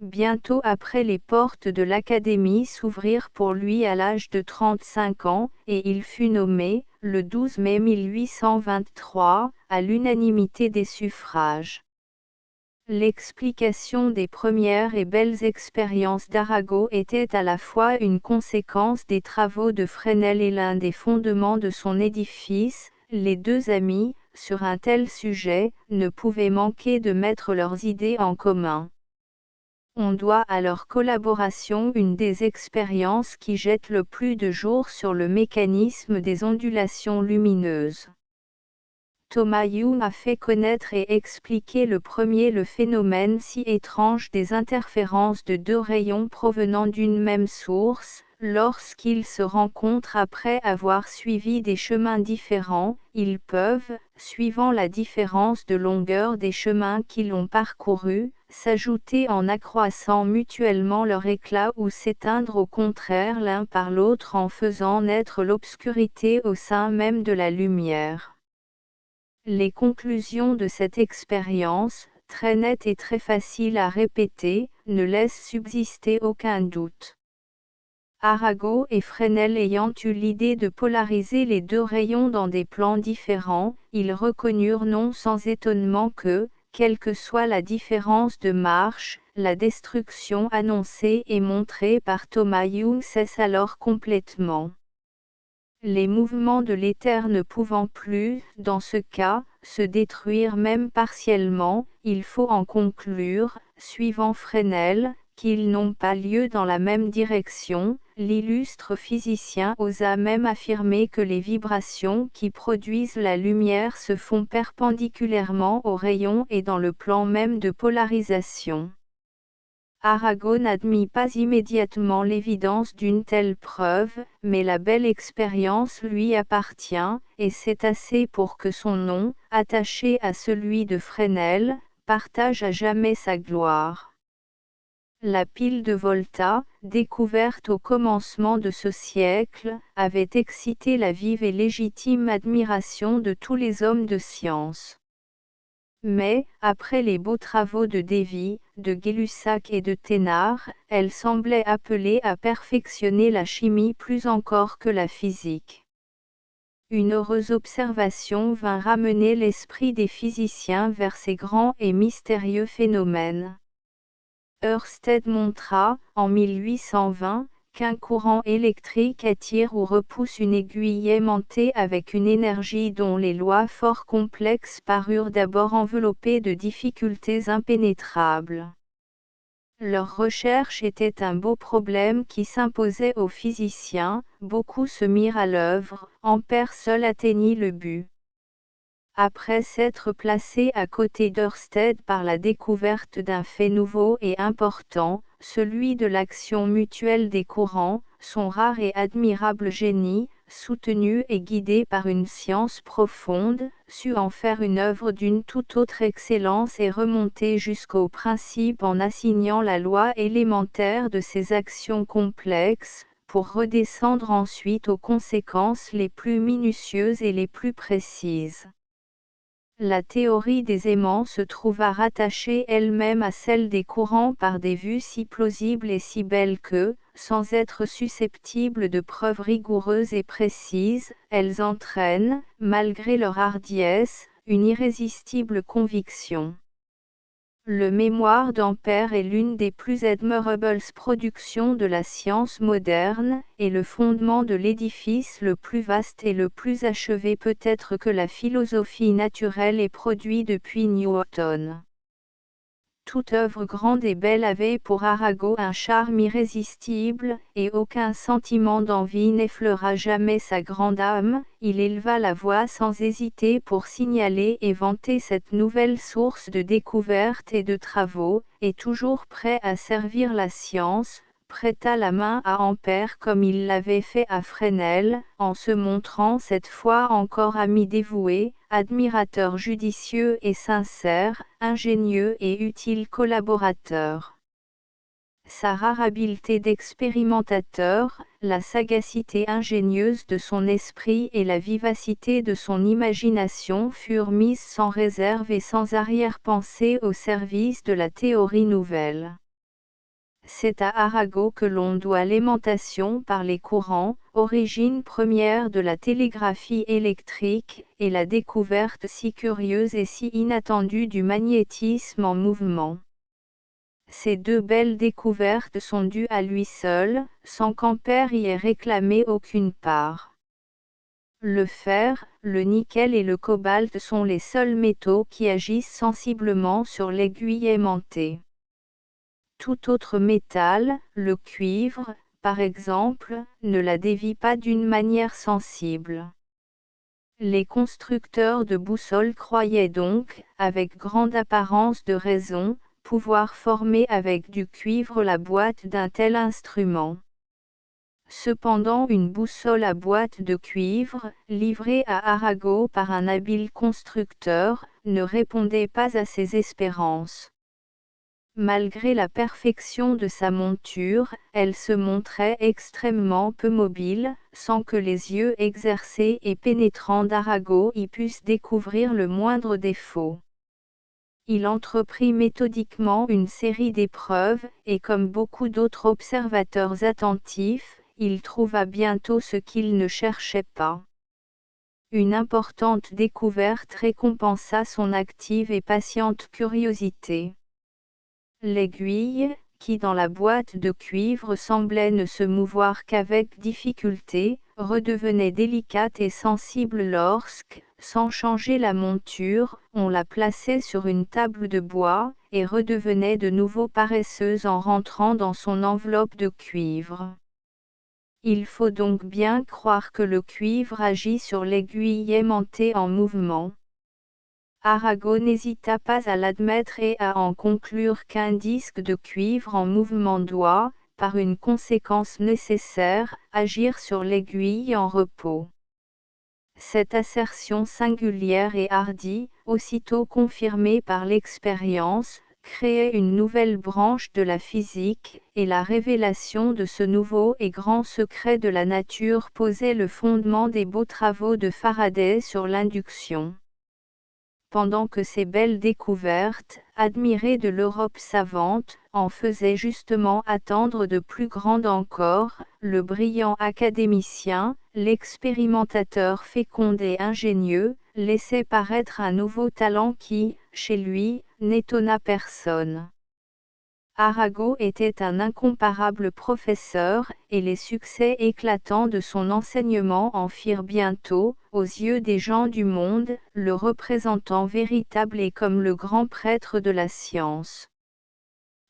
Bientôt après, les portes de l'Académie s'ouvrirent pour lui à l'âge de 35 ans, et il fut nommé, le 12 mai 1823, à l'unanimité des suffrages. L'explication des premières et belles expériences d'Arago était à la fois une conséquence des travaux de Fresnel et l'un des fondements de son édifice. Les deux amis, sur un tel sujet, ne pouvaient manquer de mettre leurs idées en commun. On doit à leur collaboration une des expériences qui jettent le plus de jour sur le mécanisme des ondulations lumineuses. Thomas Young a fait connaître et expliquer le premier le phénomène si étrange des interférences de deux rayons provenant d'une même source. Lorsqu'ils se rencontrent après avoir suivi des chemins différents, ils peuvent, suivant la différence de longueur des chemins qu'ils ont parcourus, s'ajouter en accroissant mutuellement leur éclat ou s'éteindre au contraire l'un par l'autre en faisant naître l'obscurité au sein même de la lumière. Les conclusions de cette expérience, très nettes et très faciles à répéter, ne laissent subsister aucun doute. Arago et Fresnel ayant eu l'idée de polariser les deux rayons dans des plans différents, ils reconnurent non sans étonnement que, quelle que soit la différence de marche, la destruction annoncée et montrée par Thomas Young cesse alors complètement. Les mouvements de l'éther ne pouvant plus, dans ce cas, se détruire même partiellement, il faut en conclure, suivant Fresnel, qu'ils n'ont pas lieu dans la même direction. L'illustre physicien osa même affirmer que les vibrations qui produisent la lumière se font perpendiculairement aux rayons et dans le plan même de polarisation. Arago n'admit pas immédiatement l'évidence d'une telle preuve, mais la belle expérience lui appartient, et c'est assez pour que son nom, attaché à celui de Fresnel, partage à jamais sa gloire. La pile de Volta, découverte au commencement de ce siècle, avait excité la vive et légitime admiration de tous les hommes de science. Mais, après les beaux travaux de Davy, de Gay-Lussac et de Thénard, elle semblait appelée à perfectionner la chimie plus encore que la physique. Une heureuse observation vint ramener l'esprit des physiciens vers ces grands et mystérieux phénomènes. Ørsted montra, en 1820, qu'un courant électrique attire ou repousse une aiguille aimantée avec une énergie dont les lois fort complexes parurent d'abord enveloppées de difficultés impénétrables. Leur recherche était un beau problème qui s'imposait aux physiciens, beaucoup se mirent à l'œuvre, Ampère seul atteignit le but. Après s'être placé à côté d'Ørsted par la découverte d'un fait nouveau et important, celui de l'action mutuelle des courants, son rare et admirable génie, soutenu et guidé par une science profonde, sut en faire une œuvre d'une toute autre excellence et remonter jusqu'au principe en assignant la loi élémentaire de ces actions complexes, pour redescendre ensuite aux conséquences les plus minutieuses et les plus précises. La théorie des aimants se trouva rattachée elle-même à celle des courants par des vues si plausibles et si belles que, sans être susceptibles de preuves rigoureuses et précises, elles entraînent, malgré leur hardiesse, une irrésistible conviction. Le mémoire d'Ampère est l'une des plus admirables productions de la science moderne, et le fondement de l'édifice le plus vaste et le plus achevé peut-être que la philosophie naturelle ait produit depuis Newton. Toute œuvre grande et belle avait pour Arago un charme irrésistible, et aucun sentiment d'envie n'effleura jamais sa grande âme. Il éleva la voix sans hésiter pour signaler et vanter cette nouvelle source de découvertes et de travaux, et toujours prêt à servir la science, prêta la main à Ampère comme il l'avait fait à Fresnel, en se montrant cette fois encore ami dévoué, admirateur judicieux et sincère, ingénieux et utile collaborateur. Sa rare habileté d'expérimentateur, la sagacité ingénieuse de son esprit et la vivacité de son imagination furent mises sans réserve et sans arrière-pensée au service de la théorie nouvelle. C'est à Arago que l'on doit l'aimantation par les courants, origine première de la télégraphie électrique, et la découverte si curieuse et si inattendue du magnétisme en mouvement. Ces deux belles découvertes sont dues à lui seul, sans qu'Ampère y ait réclamé aucune part. Le fer, le nickel et le cobalt sont les seuls métaux qui agissent sensiblement sur l'aiguille aimantée. Tout autre métal, le cuivre, par exemple, ne la dévie pas d'une manière sensible. Les constructeurs de boussoles croyaient donc, avec grande apparence de raison, pouvoir former avec du cuivre la boîte d'un tel instrument. Cependant une boussole à boîte de cuivre, livrée à Arago par un habile constructeur, ne répondait pas à ses espérances. Malgré la perfection de sa monture, elle se montrait extrêmement peu mobile, sans que les yeux exercés et pénétrants d'Arago y pussent découvrir le moindre défaut. Il entreprit méthodiquement une série d'épreuves, et comme beaucoup d'autres observateurs attentifs, il trouva bientôt ce qu'il ne cherchait pas. Une importante découverte récompensa son active et patiente curiosité. L'aiguille, qui dans la boîte de cuivre semblait ne se mouvoir qu'avec difficulté, redevenait délicate et sensible lorsque, sans changer la monture, on la plaçait sur une table de bois, et redevenait de nouveau paresseuse en rentrant dans son enveloppe de cuivre. Il faut donc bien croire que le cuivre agit sur l'aiguille aimantée en mouvement. Arago n'hésita pas à l'admettre et à en conclure qu'un disque de cuivre en mouvement doit, par une conséquence nécessaire, agir sur l'aiguille en repos. Cette assertion singulière et hardie, aussitôt confirmée par l'expérience, créait une nouvelle branche de la physique, et la révélation de ce nouveau et grand secret de la nature posait le fondement des beaux travaux de Faraday sur l'induction. Pendant que ces belles découvertes, admirées de l'Europe savante, en faisaient justement attendre de plus grandes encore, le brillant académicien, l'expérimentateur fécond et ingénieux, laissait paraître un nouveau talent qui, chez lui, n'étonna personne. Arago était un incomparable professeur, et les succès éclatants de son enseignement en firent bientôt, aux yeux des gens du monde, le représentant véritable et comme le grand prêtre de la science.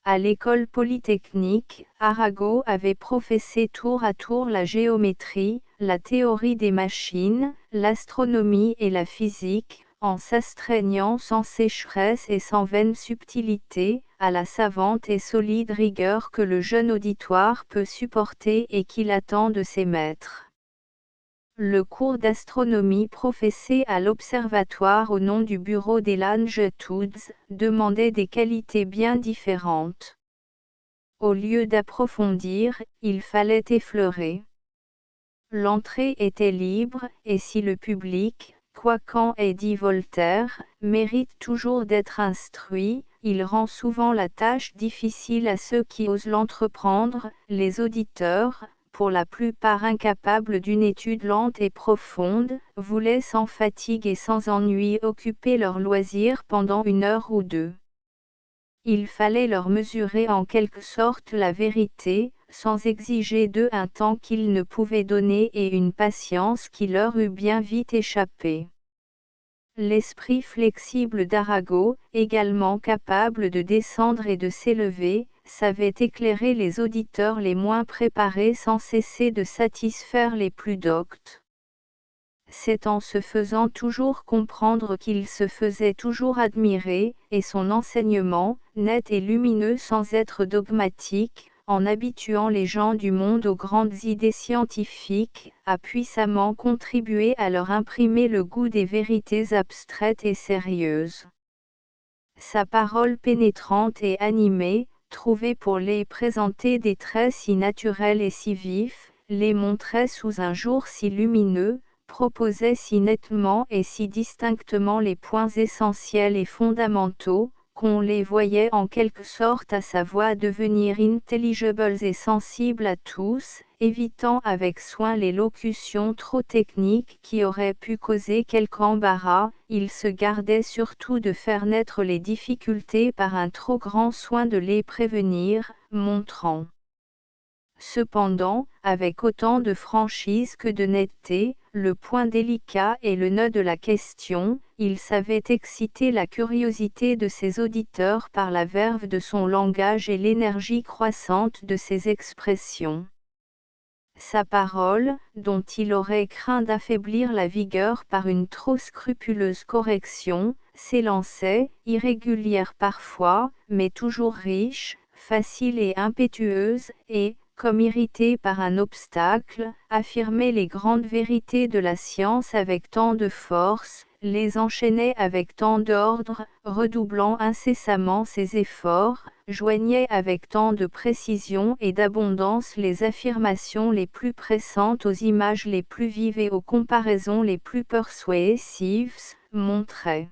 À l'école polytechnique, Arago avait professé tour à tour la géométrie, la théorie des machines, l'astronomie et la physique, en s'astreignant sans sécheresse et sans vaine subtilité, à la savante et solide rigueur que le jeune auditoire peut supporter et qu'il attend de ses maîtres. Le cours d'astronomie professé à l'observatoire au nom du bureau des Longitudes demandait des qualités bien différentes. Au lieu d'approfondir, il fallait effleurer. L'entrée était libre, et si le public, quoi qu'en ait dit Voltaire, mérite toujours d'être instruit, il rend souvent la tâche difficile à ceux qui osent l'entreprendre, les auditeurs, pour la plupart incapables d'une étude lente et profonde, voulaient sans fatigue et sans ennui occuper leur loisir pendant 1 heure ou 2. Il fallait leur mesurer en quelque sorte la vérité, sans exiger d'eux un temps qu'ils ne pouvaient donner et une patience qui leur eût bien vite échappé. L'esprit flexible d'Arago, également capable de descendre et de s'élever, savait éclairer les auditeurs les moins préparés sans cesser de satisfaire les plus doctes. C'est en se faisant toujours comprendre qu'il se faisait toujours admirer, et son enseignement, net et lumineux sans être dogmatique, en habituant les gens du monde aux grandes idées scientifiques, a puissamment contribué à leur imprimer le goût des vérités abstraites et sérieuses. Sa parole pénétrante et animée, trouvait pour les présenter des traits si naturels et si vifs, les montrait sous un jour si lumineux, proposait si nettement et si distinctement les points essentiels et fondamentaux, qu'on les voyait en quelque sorte à sa voix devenir intelligibles et sensibles à tous, évitant avec soin les locutions trop techniques qui auraient pu causer quelque embarras. Il se gardait surtout de faire naître les difficultés par un trop grand soin de les prévenir, montrant cependant, avec autant de franchise que de netteté, le point délicat et le nœud de la question. Il savait exciter la curiosité de ses auditeurs par la verve de son langage et l'énergie croissante de ses expressions. Sa parole, dont il aurait craint d'affaiblir la vigueur par une trop scrupuleuse correction, s'élançait, irrégulière parfois, mais toujours riche, facile et impétueuse, et, comme irritée par un obstacle, affirmait les grandes vérités de la science avec tant de force, les enchaînait avec tant d'ordre, redoublant incessamment ses efforts, joignait avec tant de précision et d'abondance les affirmations les plus pressantes aux images les plus vives et aux comparaisons les plus persuasives, montrait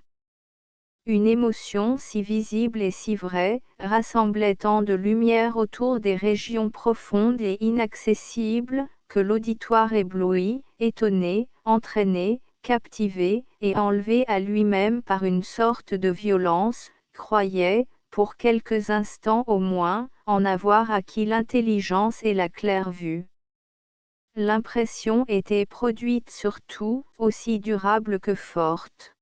une émotion si visible et si vraie, rassemblait tant de lumière autour des régions profondes et inaccessibles, que l'auditoire ébloui, étonné, entraîné, captivé, et enlevé à lui-même par une sorte de violence, croyait, pour quelques instants au moins, en avoir acquis l'intelligence et la claire-vue. L'impression était produite surtout, aussi durable que forte.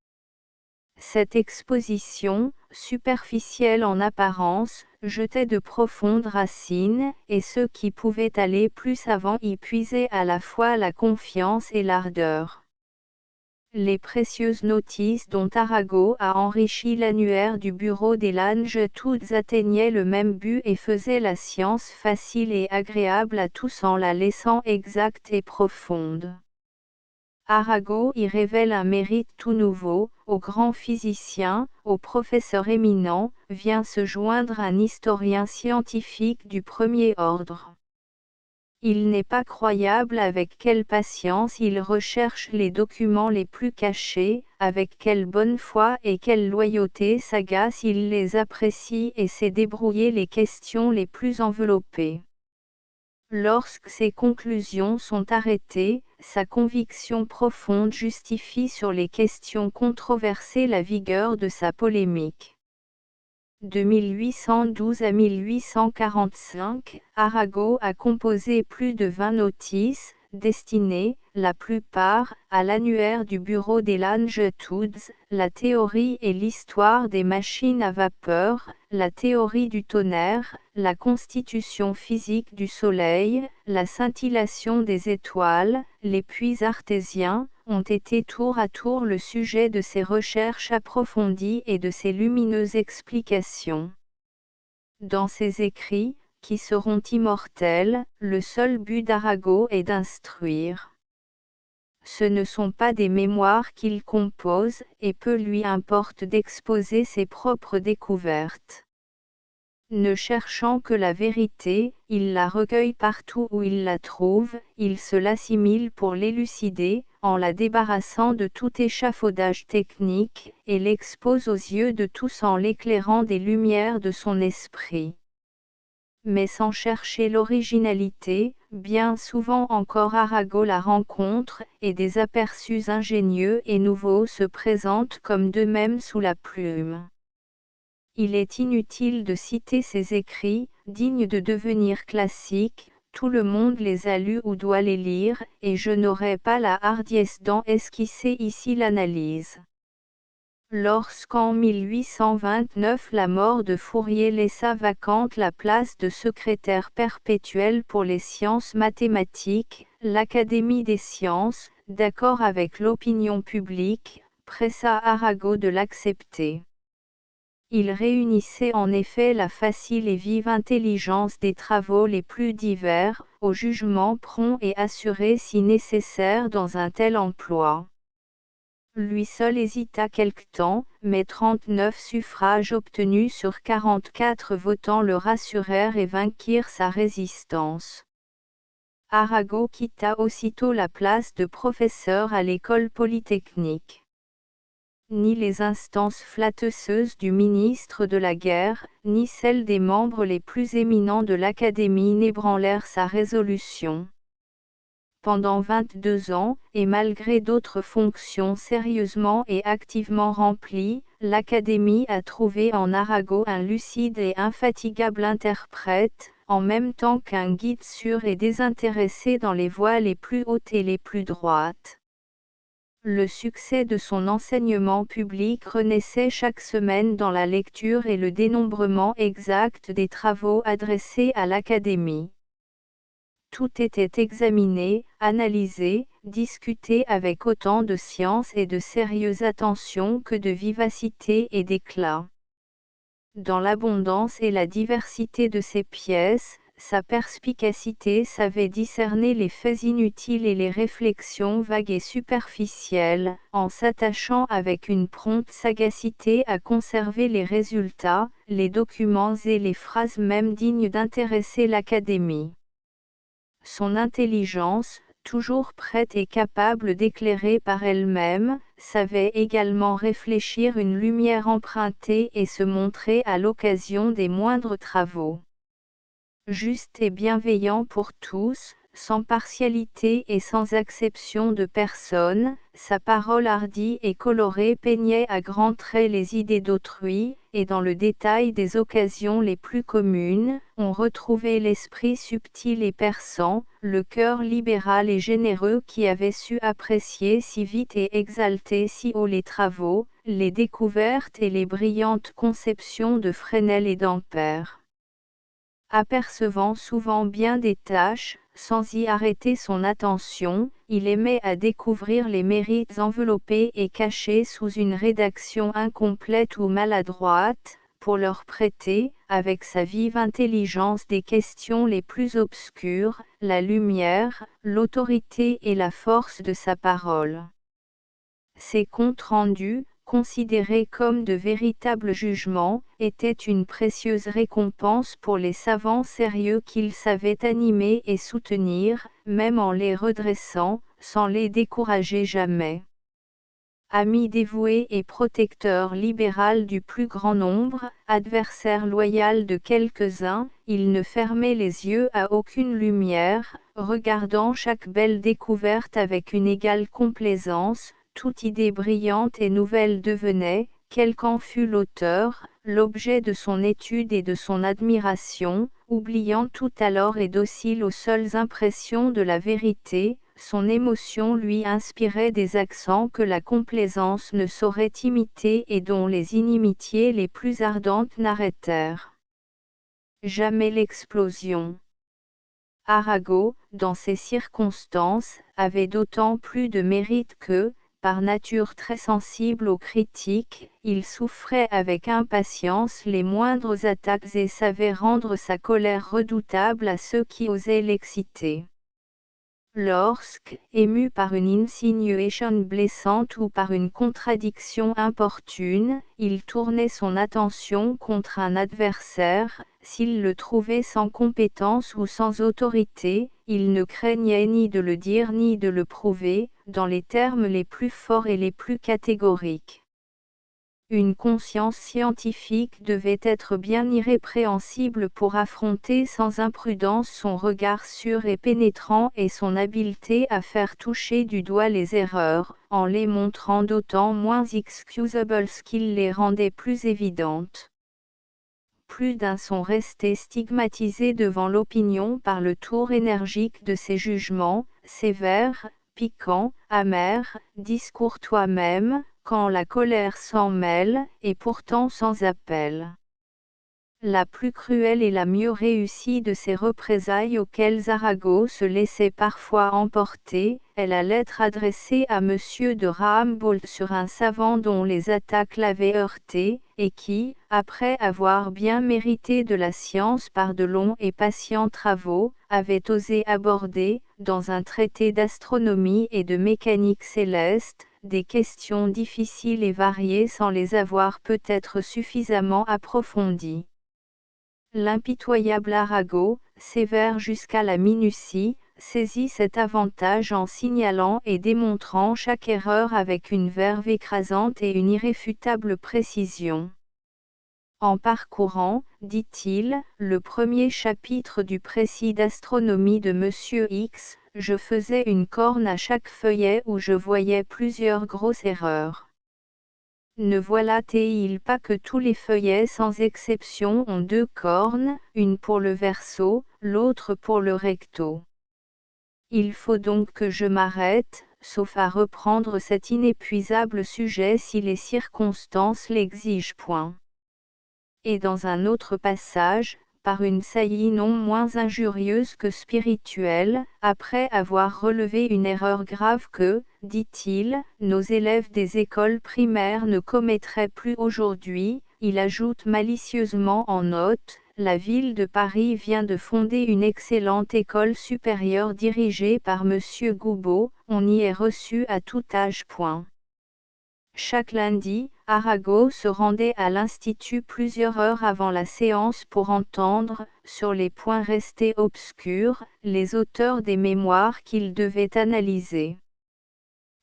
Cette exposition, superficielle en apparence, jetait de profondes racines, et ceux qui pouvaient aller plus avant y puisaient à la fois la confiance et l'ardeur. Les précieuses notices dont Arago a enrichi l'annuaire du bureau des Longitudes atteignaient le même but et faisaient la science facile et agréable à tous en la laissant exacte et profonde. Arago y révèle un mérite tout nouveau, au grand physicien, au professeur éminent, vient se joindre un historien scientifique du premier ordre. Il n'est pas croyable avec quelle patience il recherche les documents les plus cachés, avec quelle bonne foi et quelle loyauté sagace il les apprécie et sait débrouiller les questions les plus enveloppées. Lorsque ses conclusions sont arrêtées, sa conviction profonde justifie sur les questions controversées la vigueur de sa polémique. De 1812 à 1845, Arago a composé plus de 20 notices, destinées, la plupart, à l'annuaire du Bureau des Longitudes, la théorie et l'histoire des machines à vapeur, la théorie du tonnerre, la constitution physique du Soleil, la scintillation des étoiles, les puits artésiens, ont été tour à tour le sujet de ses recherches approfondies et de ses lumineuses explications. Dans ses écrits, qui seront immortels, le seul but d'Arago est d'instruire. Ce ne sont pas des mémoires qu'il compose, et peu lui importe d'exposer ses propres découvertes. Ne cherchant que la vérité, il la recueille partout où il la trouve, il se l'assimile pour l'élucider, en la débarrassant de tout échafaudage technique, et l'expose aux yeux de tous en l'éclairant des lumières de son esprit. Mais sans chercher l'originalité, bien souvent encore Arago la rencontre, et des aperçus ingénieux et nouveaux se présentent comme d'eux-mêmes sous la plume. Il est inutile de citer ses écrits, dignes de devenir classiques, tout le monde les a lus ou doit les lire, et je n'aurai pas la hardiesse d'en esquisser ici l'analyse. Lorsqu'en 1829 la mort de Fourier laissa vacante la place de secrétaire perpétuel pour les sciences mathématiques, l'Académie des sciences, d'accord avec l'opinion publique, pressa Arago de l'accepter. Il réunissait en effet la facile et vive intelligence des travaux les plus divers, au jugement prompt et assuré si nécessaire dans un tel emploi. Lui seul hésita quelque temps, mais 39 suffrages obtenus sur 44 votants le rassurèrent et vainquirent sa résistance. Arago quitta aussitôt la place de professeur à l'école polytechnique. Ni les instances flatteuses du ministre de la Guerre, ni celles des membres les plus éminents de l'Académie n'ébranlèrent sa résolution. Pendant 22 ans, et malgré d'autres fonctions sérieusement et activement remplies, l'Académie a trouvé en Arago un lucide et infatigable interprète, en même temps qu'un guide sûr et désintéressé dans les voies les plus hautes et les plus droites. Le succès de son enseignement public renaissait chaque semaine dans la lecture et le dénombrement exact des travaux adressés à l'Académie. Tout était examiné, analysé, discuté avec autant de science et de sérieuse attention que de vivacité et d'éclat. Dans l'abondance et la diversité de ses pièces, sa perspicacité savait discerner les faits inutiles et les réflexions vagues et superficielles, en s'attachant avec une prompte sagacité à conserver les résultats, les documents et les phrases même dignes d'intéresser l'Académie. Son intelligence, toujours prête et capable d'éclairer par elle-même, savait également réfléchir une lumière empruntée et se montrer à l'occasion des moindres travaux. Juste et bienveillant pour tous, sans partialité et sans acception de personne, sa parole hardie et colorée peignait à grands traits les idées d'autrui, et dans le détail des occasions les plus communes, on retrouvait l'esprit subtil et perçant, le cœur libéral et généreux qui avait su apprécier si vite et exalter si haut les travaux, les découvertes et les brillantes conceptions de Fresnel et d'Ampère. Apercevant souvent bien des tâches, sans y arrêter son attention, il aimait à découvrir les mérites enveloppés et cachés sous une rédaction incomplète ou maladroite, pour leur prêter, avec sa vive intelligence des questions les plus obscures, la lumière, l'autorité et la force de sa parole. Ces comptes rendus, considérés comme de véritables jugements, étaient une précieuse récompense pour les savants sérieux qu'il savait animer et soutenir, même en les redressant, sans les décourager jamais. Ami dévoué et protecteur libéral du plus grand nombre, adversaire loyal de quelques-uns, il ne fermait les yeux à aucune lumière, regardant chaque belle découverte avec une égale complaisance. Toute idée brillante et nouvelle devenait, quel qu'en fût l'auteur, l'objet de son étude et de son admiration, oubliant tout alors et docile aux seules impressions de la vérité. Son émotion lui inspirait des accents que la complaisance ne saurait imiter et dont les inimitiés les plus ardentes n'arrêtèrent jamais l'explosion. Arago, dans ces circonstances, avait d'autant plus de mérite que, par nature très sensible aux critiques, il souffrait avec impatience les moindres attaques et savait rendre sa colère redoutable à ceux qui osaient l'exciter. Lorsque, ému par une insinuation blessante ou par une contradiction importune, il tournait son attention contre un adversaire, s'il le trouvait sans compétence ou sans autorité, il ne craignait ni de le dire ni de le prouver, dans les termes les plus forts et les plus catégoriques. Une conscience scientifique devait être bien irrépréhensible pour affronter sans imprudence son regard sûr et pénétrant et son habileté à faire toucher du doigt les erreurs, en les montrant d'autant moins excusables qu'il les rendait plus évidentes. Plus d'un sont restés stigmatisés devant l'opinion par le tour énergique de ses jugements, sévères, piquants, amers, discours toi-même, quand la colère s'en mêle, et pourtant sans appel. La plus cruelle et la mieux réussie de ces représailles auxquelles Arago se laissait parfois emporter, est la lettre adressée à Monsieur de Rahmbold sur un savant dont les attaques l'avaient heurté, et qui, après avoir bien mérité de la science par de longs et patients travaux, avait osé aborder, dans un traité d'astronomie et de mécanique céleste, des questions difficiles et variées sans les avoir peut-être suffisamment approfondies. L'impitoyable Arago, sévère jusqu'à la minutie, saisit cet avantage en signalant et démontrant chaque erreur avec une verve écrasante et une irréfutable précision. En parcourant, dit-il, le premier chapitre du précis d'astronomie de Monsieur X, je faisais une corne à chaque feuillet où je voyais plusieurs grosses erreurs. Ne voilà-t-il pas que tous les feuillets sans exception ont deux cornes, une pour le verso, l'autre pour le recto. Il faut donc que je m'arrête, sauf à reprendre cet inépuisable sujet si les circonstances l'exigent point. Et dans un autre passage, par une saillie non moins injurieuse que spirituelle, après avoir relevé une erreur grave que, dit-il, nos élèves des écoles primaires ne commettraient plus aujourd'hui, il ajoute malicieusement en note, la ville de Paris vient de fonder une excellente école supérieure dirigée par Monsieur Goubeau, on y est reçu à tout âge. Chaque lundi, Arago se rendait à l'Institut plusieurs heures avant la séance pour entendre, sur les points restés obscurs, les auteurs des mémoires qu'il devait analyser.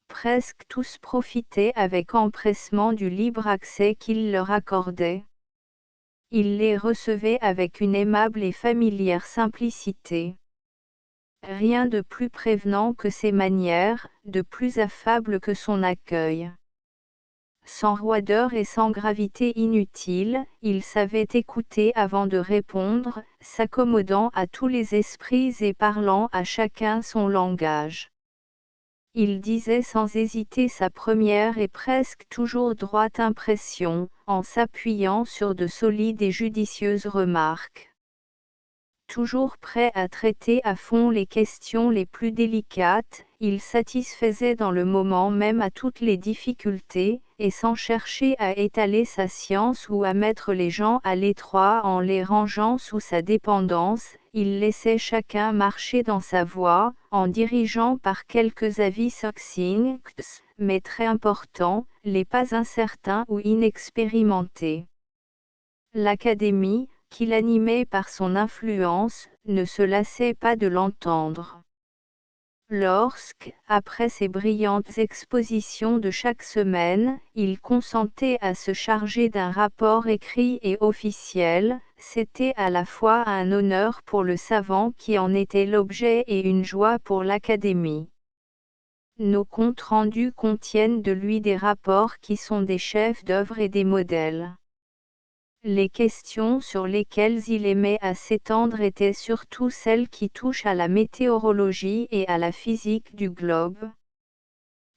Presque tous profitaient avec empressement du libre accès qu'il leur accordait. Il les recevait avec une aimable et familière simplicité. Rien de plus prévenant que ses manières, de plus affable que son accueil. Sans roideur et sans gravité inutile, il savait écouter avant de répondre, s'accommodant à tous les esprits et parlant à chacun son langage. Il disait sans hésiter sa première et presque toujours droite impression, en s'appuyant sur de solides et judicieuses remarques. Toujours prêt à traiter à fond les questions les plus délicates, il satisfaisait dans le moment même à toutes les difficultés, et sans chercher à étaler sa science ou à mettre les gens à l'étroit en les rangeant sous sa dépendance, il laissait chacun marcher dans sa voie, en dirigeant par quelques avis succincts, mais très importants, les pas incertains ou inexpérimentés. L'Académie, qui l'animait par son influence, ne se lassait pas de l'entendre. Lorsque, après ses brillantes expositions de chaque semaine, il consentait à se charger d'un rapport écrit et officiel, c'était à la fois un honneur pour le savant qui en était l'objet et une joie pour l'Académie. Nos comptes rendus contiennent de lui des rapports qui sont des chefs-d'œuvre et des modèles. Les questions sur lesquelles il aimait à s'étendre étaient surtout celles qui touchent à la météorologie et à la physique du globe.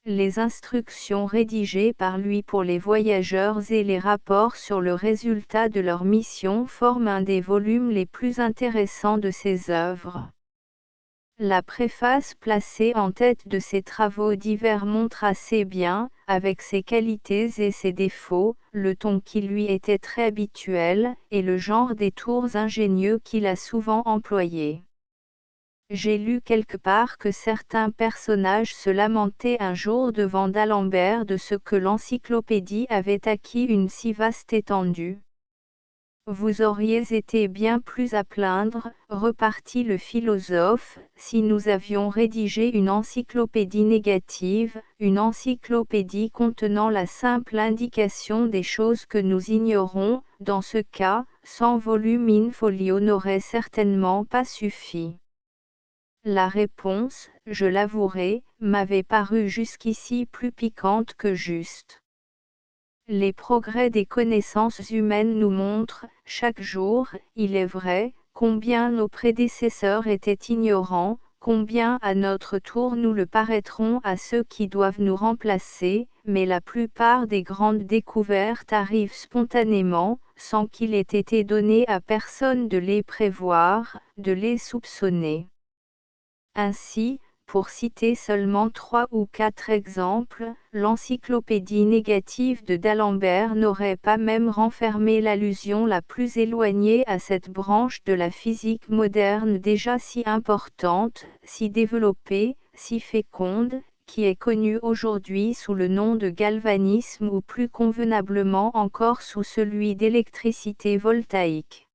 Les instructions rédigées par lui pour les voyageurs et les rapports sur le résultat de leur mission forment un des volumes les plus intéressants de ses œuvres. La préface placée en tête de ses travaux divers montre assez bien, avec ses qualités et ses défauts, le ton qui lui était très habituel, et le genre des tours ingénieux qu'il a souvent employés. J'ai lu quelque part que certains personnages se lamentaient un jour devant d'Alembert de ce que l'encyclopédie avait acquis une si vaste étendue. Vous auriez été bien plus à plaindre, repartit le philosophe, si nous avions rédigé une encyclopédie négative, une encyclopédie contenant la simple indication des choses que nous ignorons. Dans ce cas, 100 volumes in folio n'auraient certainement pas suffi. La réponse, je l'avouerai, m'avait paru jusqu'ici plus piquante que juste. Les progrès des connaissances humaines nous montrent, chaque jour, il est vrai, combien nos prédécesseurs étaient ignorants, combien à notre tour nous le paraîtrons à ceux qui doivent nous remplacer, mais la plupart des grandes découvertes arrivent spontanément, sans qu'il ait été donné à personne de les prévoir, de les soupçonner. Ainsi, pour citer seulement 3 ou 4 exemples, l'encyclopédie négative de d'Alembert n'aurait pas même renfermé l'allusion la plus éloignée à cette branche de la physique moderne déjà si importante, si développée, si féconde, qui est connue aujourd'hui sous le nom de galvanisme ou plus convenablement encore sous celui d'électricité voltaïque.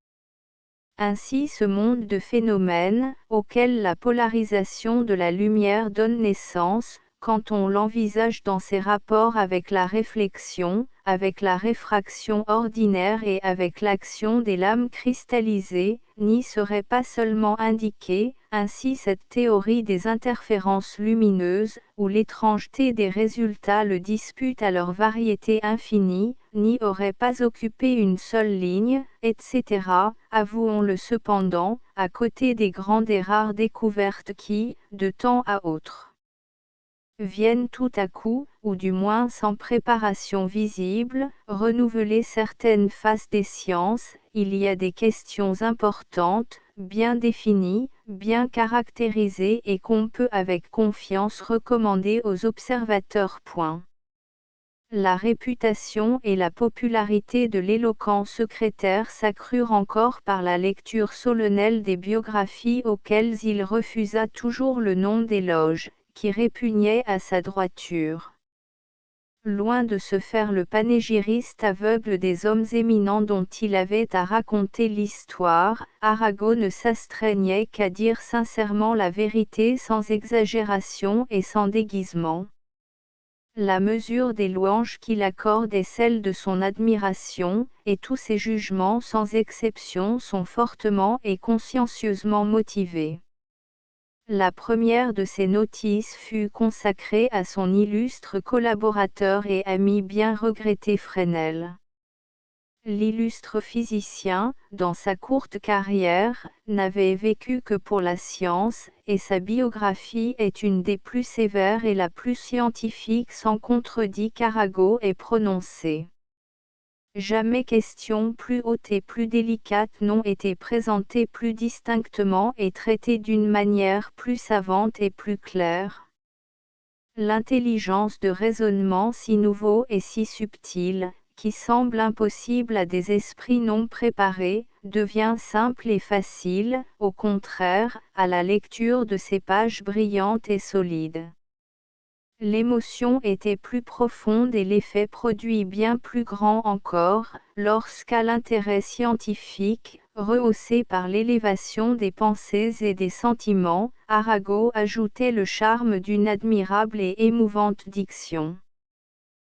Ainsi ce monde de phénomènes, auquel la polarisation de la lumière donne naissance, quand on l'envisage dans ses rapports avec la réflexion, avec la réfraction ordinaire et avec l'action des lames cristallisées, n'y serait pas seulement indiqué, ainsi cette théorie des interférences lumineuses, où l'étrangeté des résultats le dispute à leur variété infinie, n'y aurait pas occupé une seule ligne, etc. Avouons-le cependant, à côté des grandes et rares découvertes qui, de temps à autre, viennent tout à coup, ou du moins sans préparation visible, renouveler certaines phases des sciences, il y a des questions importantes, bien définies, bien caractérisées et qu'on peut avec confiance recommander aux observateurs. La réputation et la popularité de l'éloquent secrétaire s'accrurent encore par la lecture solennelle des biographies auxquelles il refusa toujours le nom d'éloge, qui répugnait à sa droiture. Loin de se faire le panégyriste aveugle des hommes éminents dont il avait à raconter l'histoire, Arago ne s'astreignait qu'à dire sincèrement la vérité sans exagération et sans déguisement. La mesure des louanges qu'il accorde est celle de son admiration, et tous ses jugements sans exception sont fortement et consciencieusement motivés. La première de ces notices fut consacrée à son illustre collaborateur et ami bien regretté Fresnel. L'illustre physicien, dans sa courte carrière, n'avait vécu que pour la science, et sa biographie est une des plus sévères et la plus scientifique sans contredit qu'Arago ait prononcée. Jamais question plus haute et plus délicate n'ont été présentées plus distinctement et traitées d'une manière plus savante et plus claire. L'intelligence de raisonnement si nouveau et si subtil, qui semble impossible à des esprits non préparés, devient simple et facile, au contraire, à la lecture de ces pages brillantes et solides. L'émotion était plus profonde et l'effet produit bien plus grand encore, lorsqu'à l'intérêt scientifique, rehaussé par l'élévation des pensées et des sentiments, Arago ajoutait le charme d'une admirable et émouvante diction.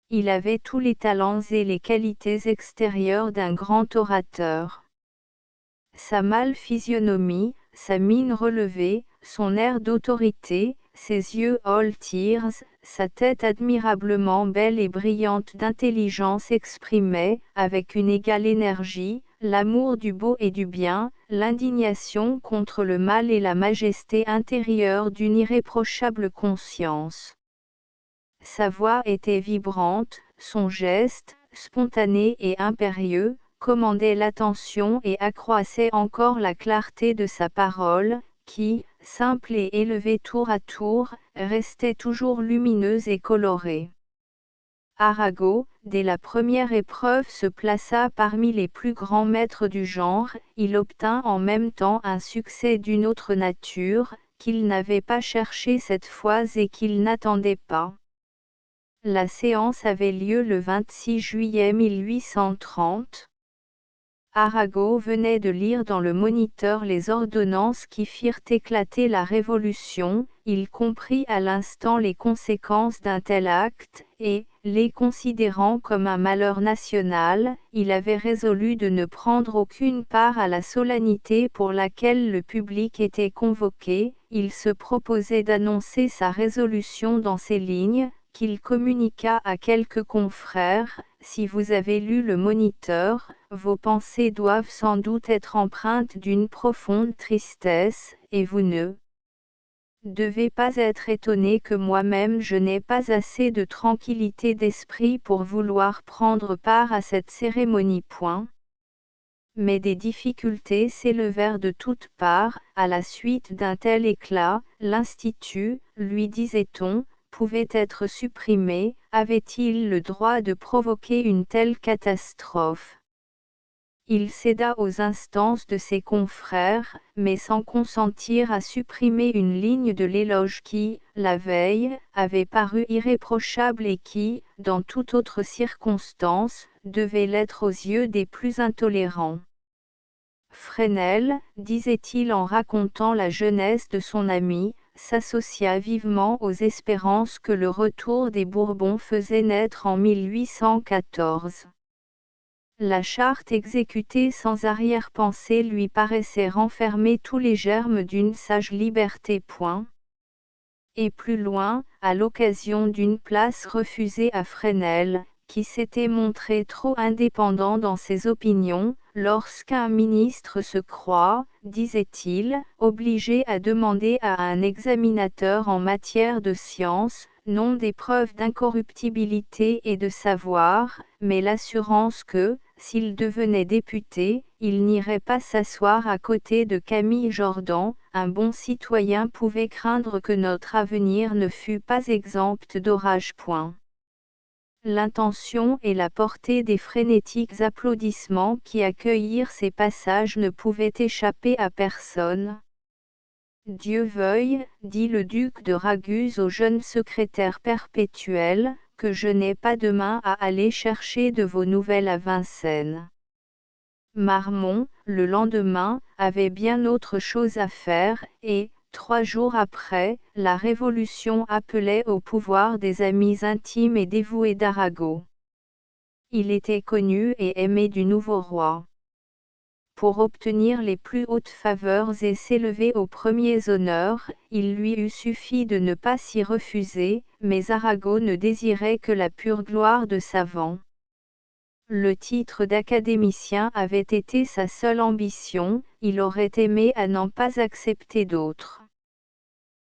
Il avait tous les talents et les qualités extérieures d'un grand orateur. Sa mâle physionomie, sa mine relevée, son air d'autorité, ses yeux all tears, sa tête admirablement belle et brillante d'intelligence exprimaient, avec une égale énergie, l'amour du beau et du bien, l'indignation contre le mal et la majesté intérieure d'une irréprochable conscience. Sa voix était vibrante, son geste, spontané et impérieux, commandait l'attention et accroissait encore la clarté de sa parole, qui, simple et élevée tour à tour, restait toujours lumineuse et colorée. Arago, dès la première épreuve se plaça parmi les plus grands maîtres du genre, il obtint en même temps un succès d'une autre nature, qu'il n'avait pas cherché cette fois et qu'il n'attendait pas. La séance avait lieu le 26 juillet 1830. Arago venait de lire dans le Moniteur les ordonnances qui firent éclater la Révolution, il comprit à l'instant les conséquences d'un tel acte, et, les considérant comme un malheur national, il avait résolu de ne prendre aucune part à la solennité pour laquelle le public était convoqué, il se proposait d'annoncer sa résolution dans ces lignes, qu'il communiqua à quelques confrères. Si vous avez lu le Moniteur, vos pensées doivent sans doute être empreintes d'une profonde tristesse, et vous ne devez pas être étonné que moi-même je n'ai pas assez de tranquillité d'esprit pour vouloir prendre part à cette cérémonie. Mais des difficultés s'élevèrent de toutes parts, à la suite d'un tel éclat, l'Institut, lui disait-on, pouvait être supprimé, avait-il le droit de provoquer une telle catastrophe? Il céda aux instances de ses confrères, mais sans consentir à supprimer une ligne de l'éloge qui, la veille, avait paru irréprochable et qui, dans toute autre circonstance, devait l'être aux yeux des plus intolérants. Fresnel, disait-il en racontant la jeunesse de son ami, s'associa vivement aux espérances que le retour des Bourbons faisait naître en 1814. La charte exécutée sans arrière-pensée lui paraissait renfermer tous les germes d'une sage liberté. Et plus loin, à l'occasion d'une place refusée à Fresnel, qui s'était montré trop indépendant dans ses opinions, lorsqu'un ministre se croit, disait-il, obligé à demander à un examinateur en matière de science, non des preuves d'incorruptibilité et de savoir, mais l'assurance que, s'il devenait député, il n'irait pas s'asseoir à côté de Camille Jordan, un bon citoyen pouvait craindre que notre avenir ne fût pas exempt d'orage. L'intention et la portée des frénétiques applaudissements qui accueillirent ces passages ne pouvaient échapper à personne. Dieu veuille, dit le duc de Raguse au jeune secrétaire perpétuel, que je n'ai pas demain à aller chercher de vos nouvelles à Vincennes. Marmont, le lendemain, avait bien autre chose à faire, et, 3 jours après, la Révolution appelait au pouvoir des amis intimes et dévoués d'Arago. Il était connu et aimé du nouveau roi. Pour obtenir les plus hautes faveurs et s'élever aux premiers honneurs, il lui eût suffi de ne pas s'y refuser, mais Arago ne désirait que la pure gloire de savant. Le titre d'académicien avait été sa seule ambition, il aurait aimé à n'en pas accepter d'autre.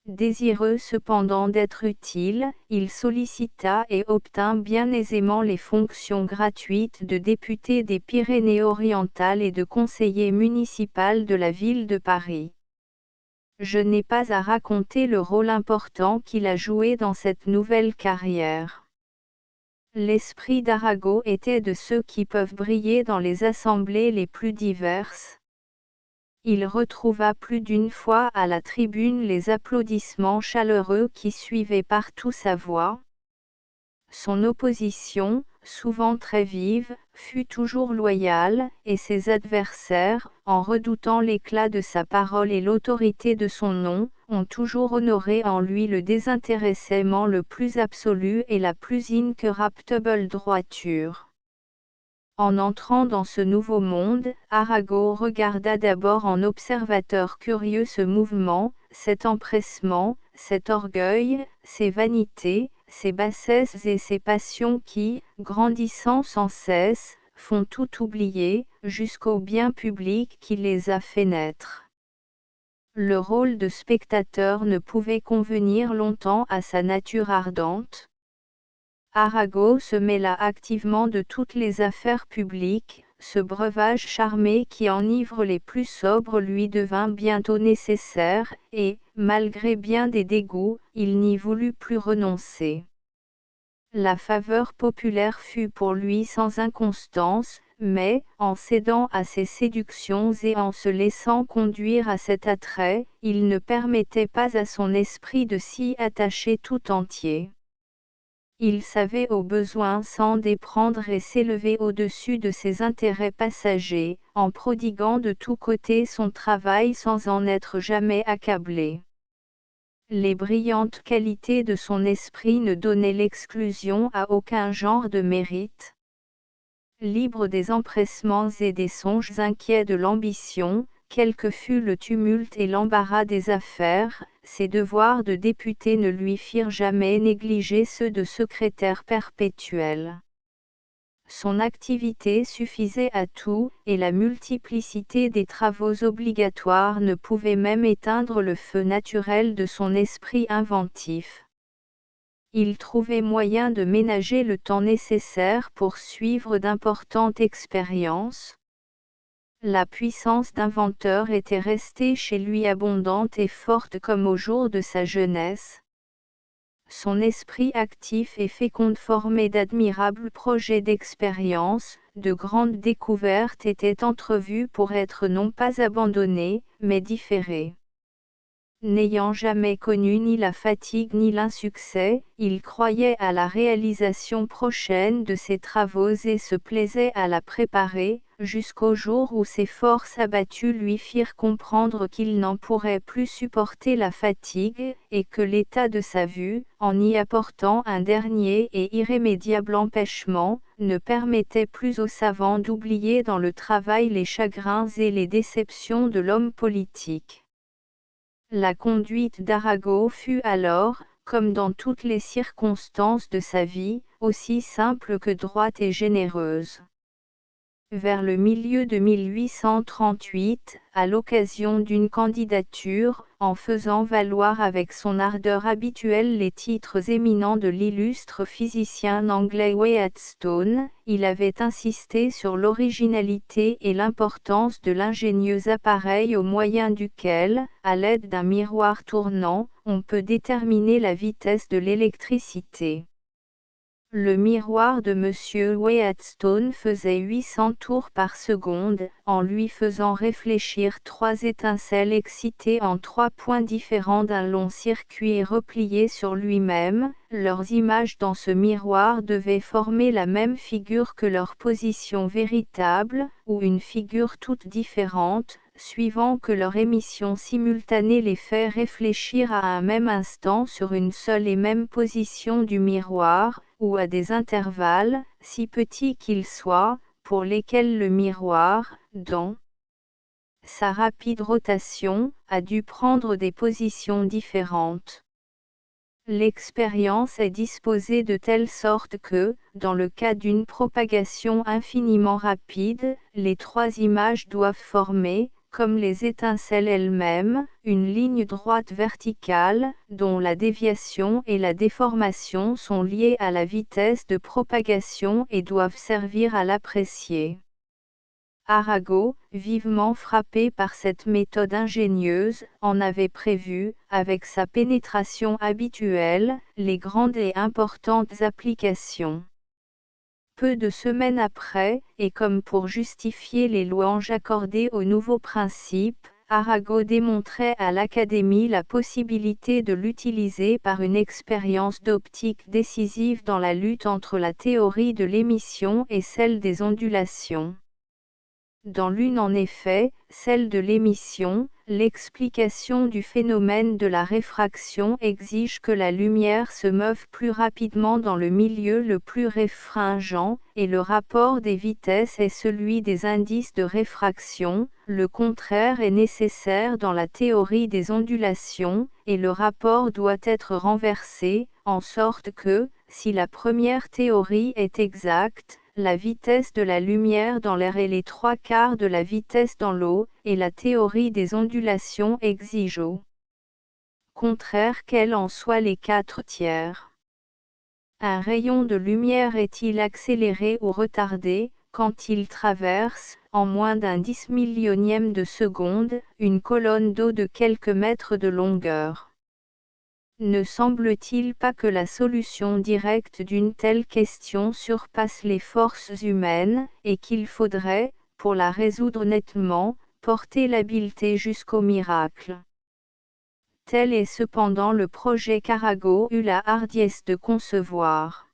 Désireux cependant d'être utile, il sollicita et obtint bien aisément les fonctions gratuites de député des Pyrénées-Orientales et de conseiller municipal de la ville de Paris. Je n'ai pas à raconter le rôle important qu'il a joué dans cette nouvelle carrière. L'esprit d'Arago était de ceux qui peuvent briller dans les assemblées les plus diverses. Il retrouva plus d'une fois à la tribune les applaudissements chaleureux qui suivaient partout sa voix. Son opposition, souvent très vive, fut toujours loyale, et ses adversaires, en redoutant l'éclat de sa parole et l'autorité de son nom, ont toujours honoré en lui le désintéressement le plus absolu et la plus incorruptible droiture. En entrant dans ce nouveau monde, Arago regarda d'abord en observateur curieux ce mouvement, cet empressement, cet orgueil, ces vanités, ces bassesses et ces passions qui, grandissant sans cesse, font tout oublier, jusqu'au bien public qui les a fait naître. Le rôle de spectateur ne pouvait convenir longtemps à sa nature ardente. Arago se mêla activement de toutes les affaires publiques, ce breuvage charmé qui enivre les plus sobres lui devint bientôt nécessaire, et, malgré bien des dégoûts, il n'y voulut plus renoncer. La faveur populaire fut pour lui sans inconstance, mais, en cédant à ses séductions et en se laissant conduire à cet attrait, il ne permettait pas à son esprit de s'y attacher tout entier. Il savait au besoin s'en déprendre et s'élever au-dessus de ses intérêts passagers, en prodiguant de tous côtés son travail sans en être jamais accablé. Les brillantes qualités de son esprit ne donnaient l'exclusion à aucun genre de mérite. Libre des empressements et des songes inquiets de l'ambition, quel que fût le tumulte et l'embarras des affaires, ses devoirs de député ne lui firent jamais négliger ceux de secrétaire perpétuel. Son activité suffisait à tout, et la multiplicité des travaux obligatoires ne pouvait même éteindre le feu naturel de son esprit inventif. Il trouvait moyen de ménager le temps nécessaire pour suivre d'importantes expériences. La puissance d'inventeur était restée chez lui abondante et forte comme au jour de sa jeunesse. Son esprit actif et fécond formait d'admirables projets d'expérience, de grandes découvertes étaient entrevues pour être non pas abandonnées, mais différées. N'ayant jamais connu ni la fatigue ni l'insuccès, il croyait à la réalisation prochaine de ses travaux et se plaisait à la préparer, jusqu'au jour où ses forces abattues lui firent comprendre qu'il n'en pourrait plus supporter la fatigue, et que l'état de sa vue, en y apportant un dernier et irrémédiable empêchement, ne permettait plus aux savants d'oublier dans le travail les chagrins et les déceptions de l'homme politique. La conduite d'Arago fut alors, comme dans toutes les circonstances de sa vie, aussi simple que droite et généreuse. Vers le milieu de 1838, à l'occasion d'une candidature, en faisant valoir avec son ardeur habituelle les titres éminents de l'illustre physicien anglais Wheatstone, il avait insisté sur l'originalité et l'importance de l'ingénieux appareil au moyen duquel, à l'aide d'un miroir tournant, on peut déterminer la vitesse de l'électricité. Le miroir de M. Wheatstone faisait 800 tours par seconde, en lui faisant réfléchir 3 étincelles excitées en 3 points différents d'un long circuit et repliées sur lui-même. Leurs images dans ce miroir devaient former la même figure que leur position véritable, ou une figure toute différente, suivant que leur émission simultanée les fait réfléchir à un même instant sur une seule et même position du miroir, ou à des intervalles, si petits qu'ils soient, pour lesquels le miroir, dans sa rapide rotation, a dû prendre des positions différentes. L'expérience est disposée de telle sorte que, dans le cas d'une propagation infiniment rapide, les 3 images doivent former, comme les étincelles elles-mêmes, une ligne droite verticale, dont la déviation et la déformation sont liées à la vitesse de propagation et doivent servir à l'apprécier. Arago, vivement frappé par cette méthode ingénieuse, en avait prévu, avec sa pénétration habituelle, les grandes et importantes applications. Peu de semaines après, et comme pour justifier les louanges accordées au nouveau principe, Arago démontrait à l'Académie la possibilité de l'utiliser par une expérience d'optique décisive dans la lutte entre la théorie de l'émission et celle des ondulations. Dans l'une en effet, celle de l'émission, l'explication du phénomène de la réfraction exige que la lumière se meuve plus rapidement dans le milieu le plus réfringent, et le rapport des vitesses est celui des indices de réfraction. Le contraire est nécessaire dans la théorie des ondulations, et le rapport doit être renversé, en sorte que, si la première théorie est exacte, la vitesse de la lumière dans l'air est les 3/4 de la vitesse dans l'eau, et la théorie des ondulations exige au contraire qu'elle en soit les 4/3. Un rayon de lumière est-il accéléré ou retardé, quand il traverse, en moins d'un 10 millionième de seconde, une colonne d'eau de quelques mètres de longueur? Ne semble-t-il pas que la solution directe d'une telle question surpasse les forces humaines, et qu'il faudrait, pour la résoudre nettement, porter l'habileté jusqu'au miracle? Tel est cependant le projet qu'Arago eut la hardiesse de concevoir.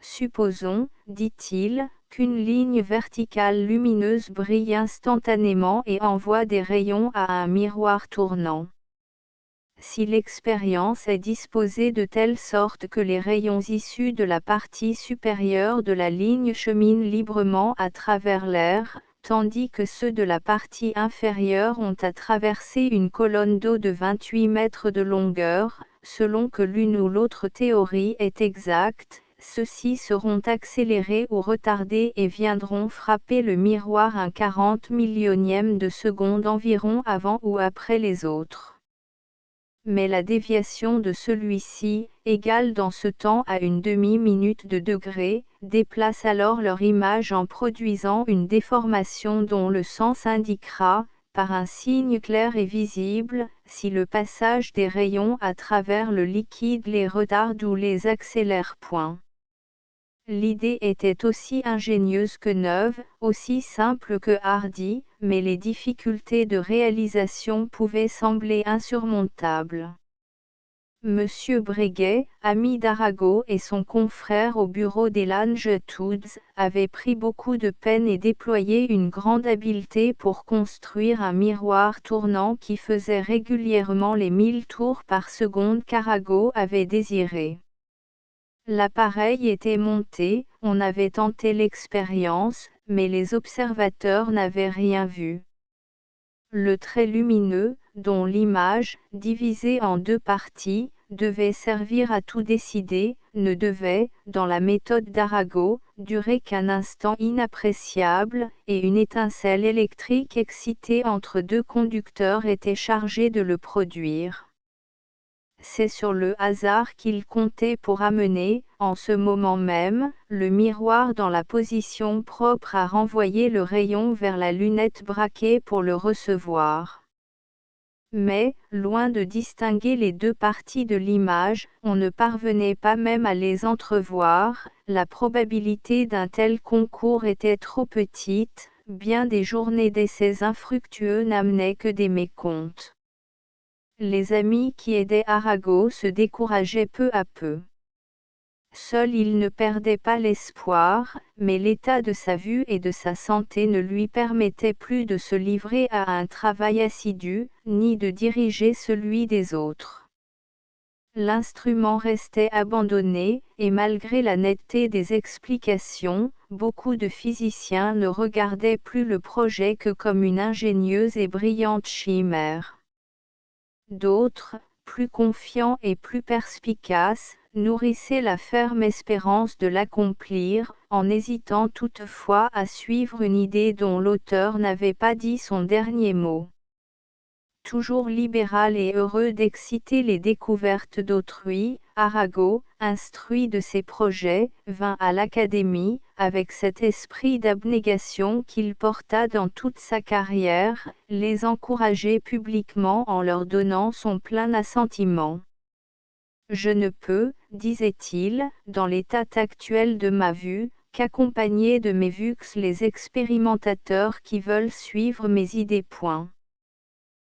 Supposons, dit-il, qu'une ligne verticale lumineuse brille instantanément et envoie des rayons à un miroir tournant. Si l'expérience est disposée de telle sorte que les rayons issus de la partie supérieure de la ligne cheminent librement à travers l'air, tandis que ceux de la partie inférieure ont à traverser une colonne d'eau de 28 mètres de longueur, selon que l'une ou l'autre théorie est exacte, ceux-ci seront accélérés ou retardés et viendront frapper le miroir un 40 millionième de seconde environ avant ou après les autres. Mais la déviation de celui-ci, égale dans ce temps à une demi-minute de degré, déplace alors leur image en produisant une déformation dont le sens indiquera, par un signe clair et visible, si le passage des rayons à travers le liquide les retarde ou les accélère. L'idée était aussi ingénieuse que neuve, aussi simple que hardie, mais les difficultés de réalisation pouvaient sembler insurmontables. Monsieur Breguet, ami d'Arago et son confrère au bureau des Longitudes, avait pris beaucoup de peine et déployé une grande habileté pour construire un miroir tournant qui faisait régulièrement les 1000 tours par seconde qu'Arago avait désiré. L'appareil était monté, on avait tenté l'expérience, mais les observateurs n'avaient rien vu. Le trait lumineux, dont l'image, divisée en deux parties, devait servir à tout décider, ne devait, dans la méthode d'Arago, durer qu'un instant inappréciable, et une étincelle électrique excitée entre deux conducteurs était chargée de le produire. C'est sur le hasard qu'il comptait pour amener, en ce moment même, le miroir dans la position propre à renvoyer le rayon vers la lunette braquée pour le recevoir. Mais, loin de distinguer les deux parties de l'image, on ne parvenait pas même à les entrevoir, la probabilité d'un tel concours était trop petite, bien des journées d'essais infructueux n'amenaient que des mécomptes. Les amis qui aidaient Arago se décourageaient peu à peu. Seul il ne perdait pas l'espoir, mais l'état de sa vue et de sa santé ne lui permettait plus de se livrer à un travail assidu, ni de diriger celui des autres. L'instrument restait abandonné, et malgré la netteté des explications, beaucoup de physiciens ne regardaient plus le projet que comme une ingénieuse et brillante chimère. D'autres, plus confiants et plus perspicaces, nourrissaient la ferme espérance de l'accomplir, en hésitant toutefois à suivre une idée dont l'auteur n'avait pas dit son dernier mot. Toujours libéral et heureux d'exciter les découvertes d'autrui, Arago, instruit de ses projets, vint à l'Académie, avec cet esprit d'abnégation qu'il porta dans toute sa carrière, les encourager publiquement en leur donnant son plein assentiment. Je ne peux, disait-il, dans l'état actuel de ma vue, qu'accompagner de mes vues les expérimentateurs qui veulent suivre mes idées.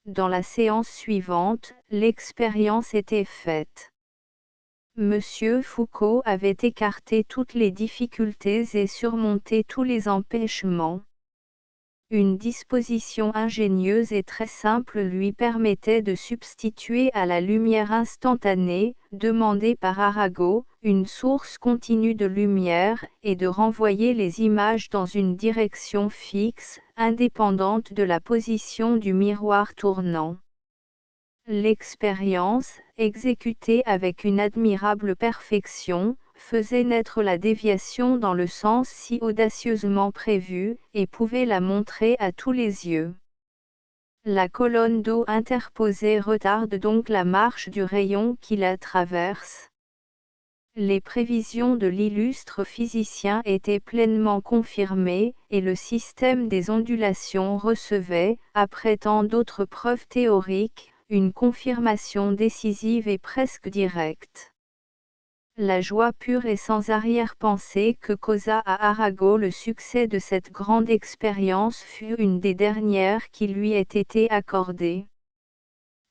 Dans la séance suivante, l'expérience était faite. Monsieur Foucault avait écarté toutes les difficultés et surmonté tous les empêchements. Une disposition ingénieuse et très simple lui permettait de substituer à la lumière instantanée, demandée par Arago, une source continue de lumière, et de renvoyer les images dans une direction fixe, indépendante de la position du miroir tournant. L'expérience, exécutée avec une admirable perfection, faisait naître la déviation dans le sens si audacieusement prévu, et pouvait la montrer à tous les yeux. La colonne d'eau interposée retarde donc la marche du rayon qui la traverse. Les prévisions de l'illustre physicien étaient pleinement confirmées, et le système des ondulations recevait, après tant d'autres preuves théoriques, une confirmation décisive et presque directe. La joie pure et sans arrière-pensée que causa à Arago le succès de cette grande expérience fut une des dernières qui lui ait été accordée.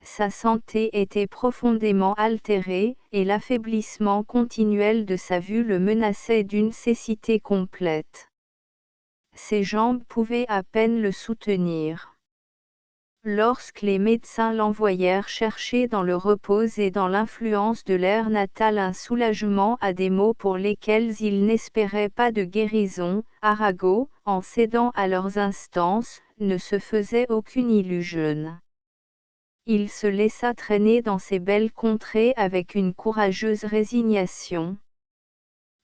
Sa santé était profondément altérée, et l'affaiblissement continuel de sa vue le menaçait d'une cécité complète. Ses jambes pouvaient à peine le soutenir. Lorsque les médecins l'envoyèrent chercher dans le repos et dans l'influence de l'air natal un soulagement à des maux pour lesquels il n'espérait pas de guérison, Arago, en cédant à leurs instances, ne se faisait aucune illusion. Il se laissa traîner dans ces belles contrées avec une courageuse résignation.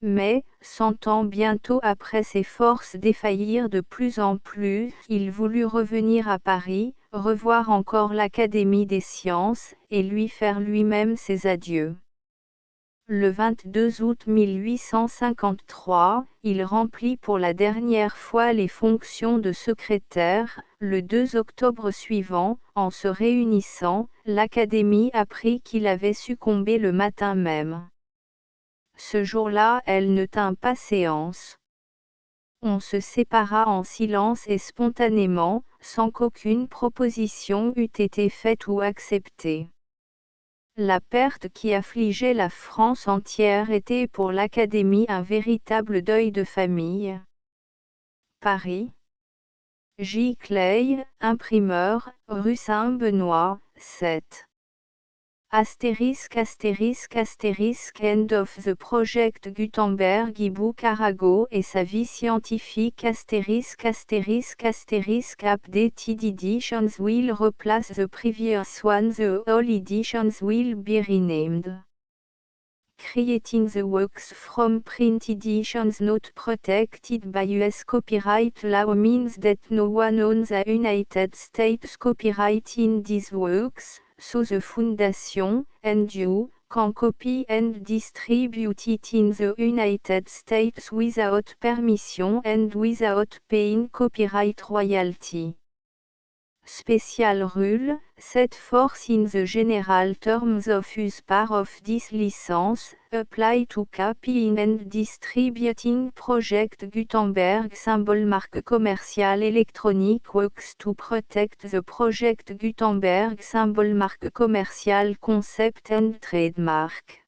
Mais, sentant bientôt après ses forces défaillir de plus en plus, il voulut revenir à Paris, revoir encore l'Académie des sciences, et lui faire lui-même ses adieux. Le 22 août 1853, il remplit pour la dernière fois les fonctions de secrétaire. Le 2 octobre suivant, en se réunissant, l'Académie apprit qu'il avait succombé le matin même. Ce jour-là, elle ne tint pas séance. On se sépara en silence et spontanément, sans qu'aucune proposition eût été faite ou acceptée. La perte qui affligeait la France entière était pour l'Académie un véritable deuil de famille. Paris. J. Clay, imprimeur, rue Saint-Benoît, 7. End of the project Gutenberg e-book Arago et sa vie scientifique updated editions will replace the previous one, the all editions will be renamed. Creating the works from print editions not protected by US copyright law means that no one owns a United States copyright in these works, so the Foundation, and you, can copy and distribute it in the United States without permission and without paying copyright royalty. Special rule, set forth in the general terms of use part of this license, apply to copying and distributing Project Gutenberg symbol marque commercial electronic works to protect the Project Gutenberg symbol marque commercial concept and trademark.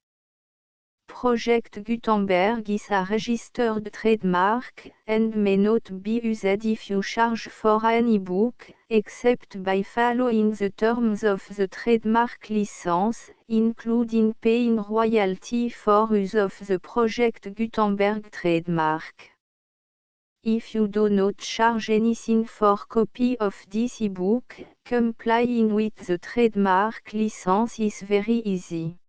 Project Gutenberg is a registered trademark, and may not be used if you charge for an e-book, except by following the terms of the trademark license, including paying royalty for use of the Project Gutenberg trademark. If you do not charge anything for copy of this e-book, complying with the trademark license is very easy.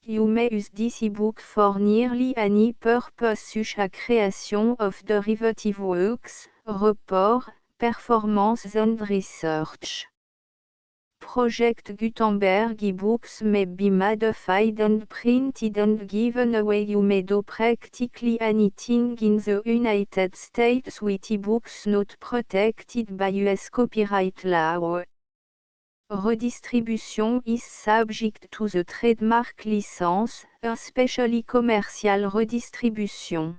You may use this e-book for nearly any purpose such as creation of derivative works, report, performance and research. Project Gutenberg e-books may be modified and printed and given away. You may do practically anything in the United States with e-books not protected by US copyright law. Redistribution is subject to the trademark license, especially commercial redistribution.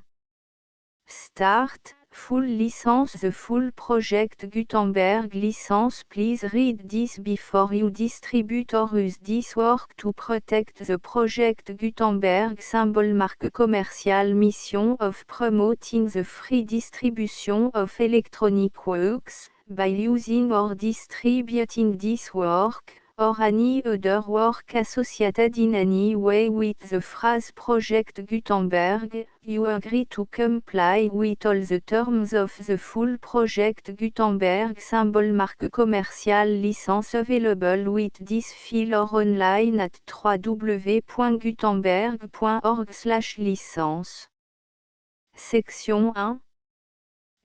Start, full license. The full Project Gutenberg license. Please read this before you distribute or use this work to protect the Project Gutenberg symbol. Marque commercial. Mission of promoting the free distribution of electronic works, by using or distributing this work, or any other work associated in any way with the phrase Project Gutenberg. You agree to comply with all the terms of the full Project Gutenberg symbol. Marque commerciale. Licence available with this file or online at www.gutenberg.org/licence. Section 1.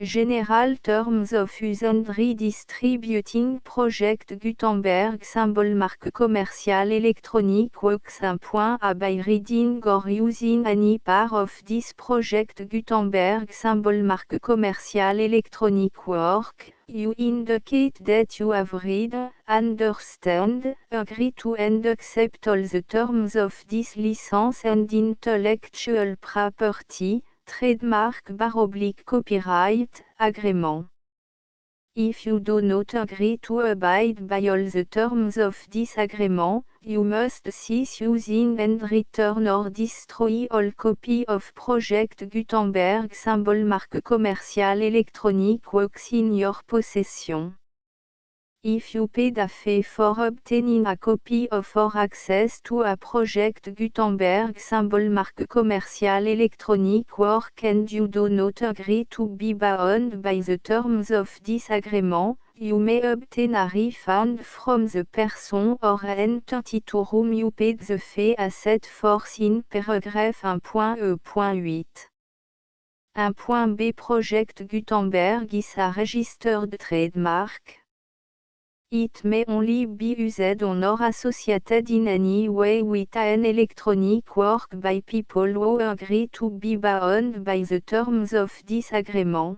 General Terms of Use and Redistributing Project Gutenberg symbol. Marque commerciale electronic works. 1.a By reading or using any part of this Project Gutenberg symbol. Marque commerciale electronic work, you indicate that you have read, understand, agree to and accept all the terms of this license and intellectual property, trademark / copyright, agreement. If you do not agree to abide by all the terms of this agreement, you must cease using and return or destroy all copy of Project Gutenberg symbol. Marque commerciale electronic works in your possession. If you paid a fee for obtaining a copy of or access to a Project Gutenberg symbol. Marque commerciale electronic work and you do not agree to be bound by the terms of this agreement, you may obtain a refund from the person or entity to whom you paid the fee as set forth in paragraph 1.e.8. 1.b Project Gutenberg is a registered trademark. It may only be used on or associated in any way with an electronic work by people who agree to be bound by the terms of this agreement.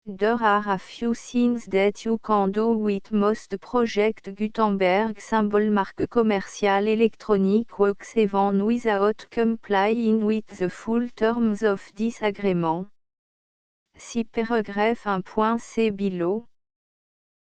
There are a few things that you can do with most Project Gutenberg symbol. Marque commerciale electronic works even without complying with the full terms of this agreement. See paragraph 1.c below.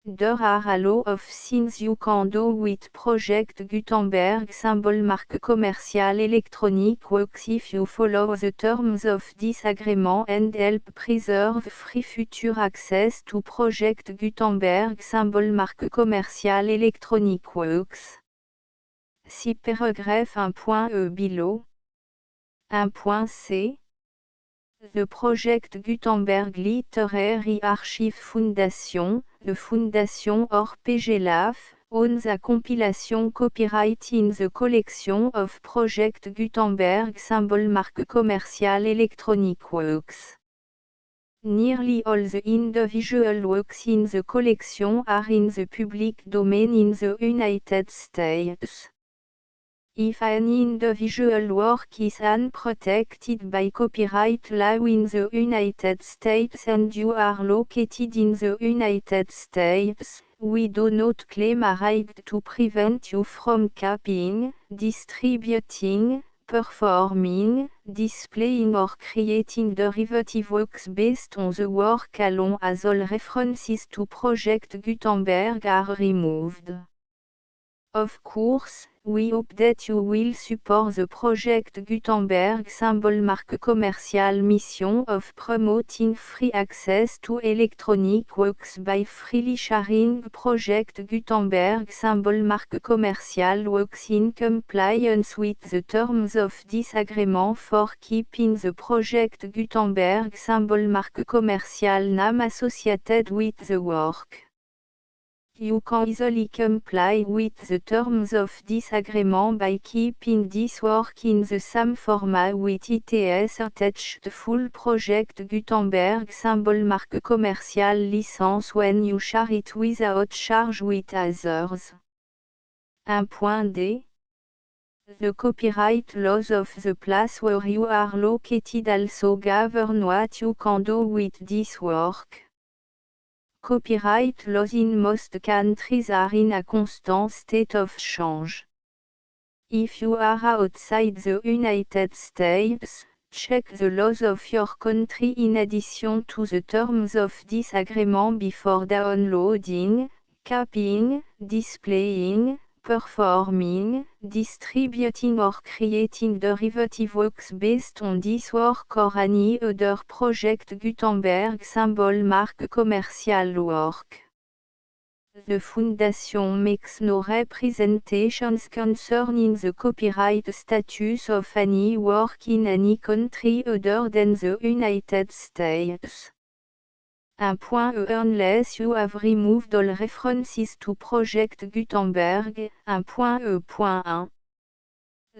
There are a lot of things you can do with Project Gutenberg symbol. Marque commerciale electronic works if you follow the terms of this agreement and help preserve free future access to Project Gutenberg symbol. Marque commerciale electronic works. See paragraph 1.e below. 1.c The Project Gutenberg Literary Archive Foundation, the Foundation or PGLAF, owns a compilation copyright in the collection of Project Gutenberg symbol. Marque commerciale electronic works. Nearly all the individual works in the collection are in the public domain in the United States. If an individual work is unprotected by copyright law in the United States and you are located in the United States, we do not claim a right to prevent you from copying, distributing, performing, displaying or creating derivative works based on the work alone as all references to Project Gutenberg are removed. Of course, we hope that you will support the Project Gutenberg symbol. Marque commerciale mission of promoting free access to electronic works by freely sharing Project Gutenberg symbol. Marque commerciale works in compliance with the terms of this agreement for keeping the Project Gutenberg symbol. Marque commerciale name associated with the work. You can easily comply with the terms of this agreement by keeping this work in the same format with its attached full Project Gutenberg symbol. Marque commerciale license when you share it without charge with others. 1.d. The copyright laws of the place where you are located also govern what you can do with this work. Copyright laws in most countries are in a constant state of change. If you are outside the United States, check the laws of your country in addition to the terms of this agreement before downloading, copying, displaying, performing, distributing or creating derivative works based on this work or any other project Gutenberg symbol mark commercial work. The Foundation makes no representations concerning the copyright status of any work in any country other than the United States. 1.e Unless you have removed all references to Project Gutenberg. 1.e.1.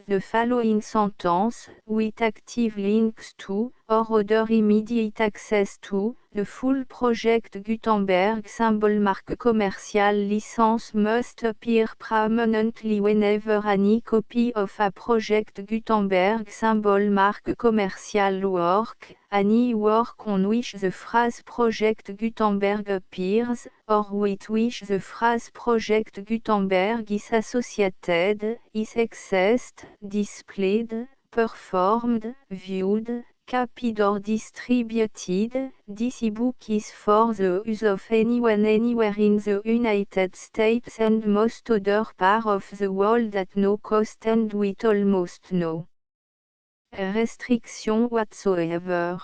The following sentence, with active links to, or other immediate access to, the full Project Gutenberg symbol mark commercial license must appear prominently whenever any copy of a Project Gutenberg symbol mark commercial work, any work on which the phrase Project Gutenberg appears, or with which the phrase Project Gutenberg is associated, is accessed, displayed, performed, viewed, copied or distributed. This ebook is for the use of anyone anywhere in the United States and most other parts of the world at no cost and with almost no restriction whatsoever.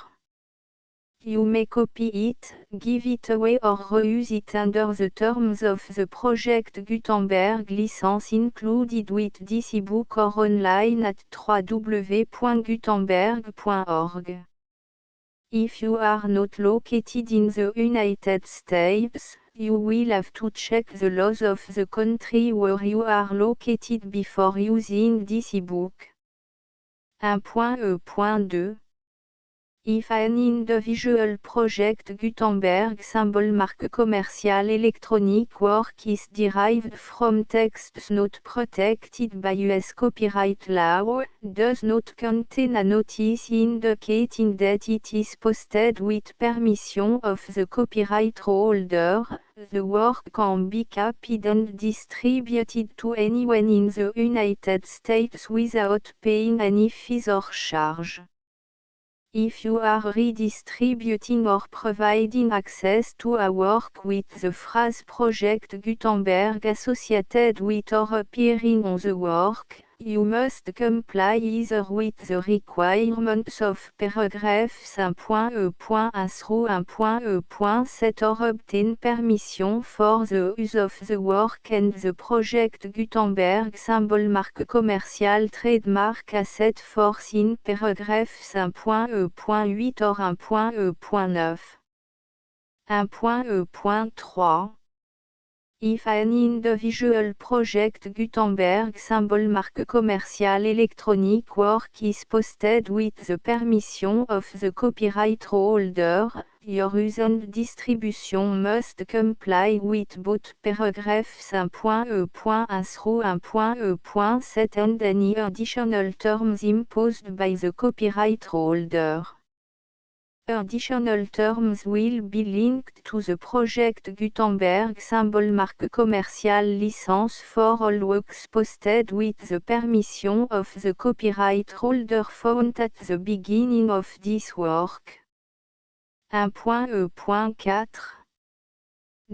You may copy it, give it away or reuse it under the terms of the Project Gutenberg license included with this ebook or online at www.gutenberg.org. If you are not located in the United States, you will have to check the laws of the country where you are located before using this ebook. 1.e.2. If an individual Project Gutenberg symbol mark commercial electronic work is derived from texts not protected by US copyright law, does not contain a notice indicating that it is posted with permission of the copyright holder, the work can be copied and distributed to anyone in the United States without paying any fees or charge. If you are redistributing or providing access to a work with the phrase Project Gutenberg associated with or appearing on the work, you must comply either with the requirements of paragraphs 1.e.1 through 1.e.7 or obtain permission for the use of the work and the Project Gutenberg symbol mark commercial trademark as set forth in paragraphs 1.e.8 or 1.e.9. 1.e.3. If an individual Project Gutenberg symbol mark commercial electronic work is posted with the permission of the copyright holder, your use and distribution must comply with both paragraphs 1.e.1 through 1.e.7 and any additional terms imposed by the copyright holder. Additional terms will be linked to the Project Gutenberg symbol mark commercial license for all works posted with the permission of the copyright holder found at the beginning of this work. 1.e.4.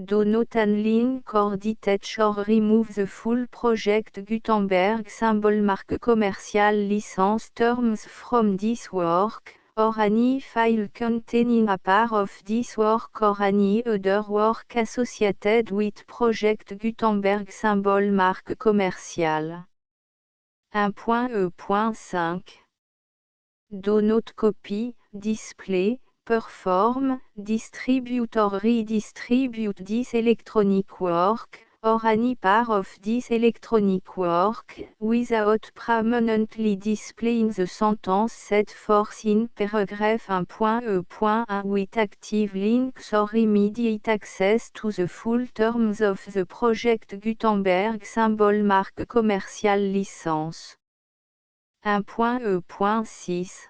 Do not unlink or detach or remove the full Project Gutenberg symbol mark commercial license terms from this work, or any file containing a part of this work or any other work associated with Project Gutenberg symbol mark commercial. 1.e.5. Do not copy, display, perform, distribute or redistribute this electronic work, or any part of this electronic work, without permanently displaying the sentence set forth in paragraph 1.e.1 with active links or immediate access to the full terms of the project Gutenberg symbol marque commerciale licence. 1.e.6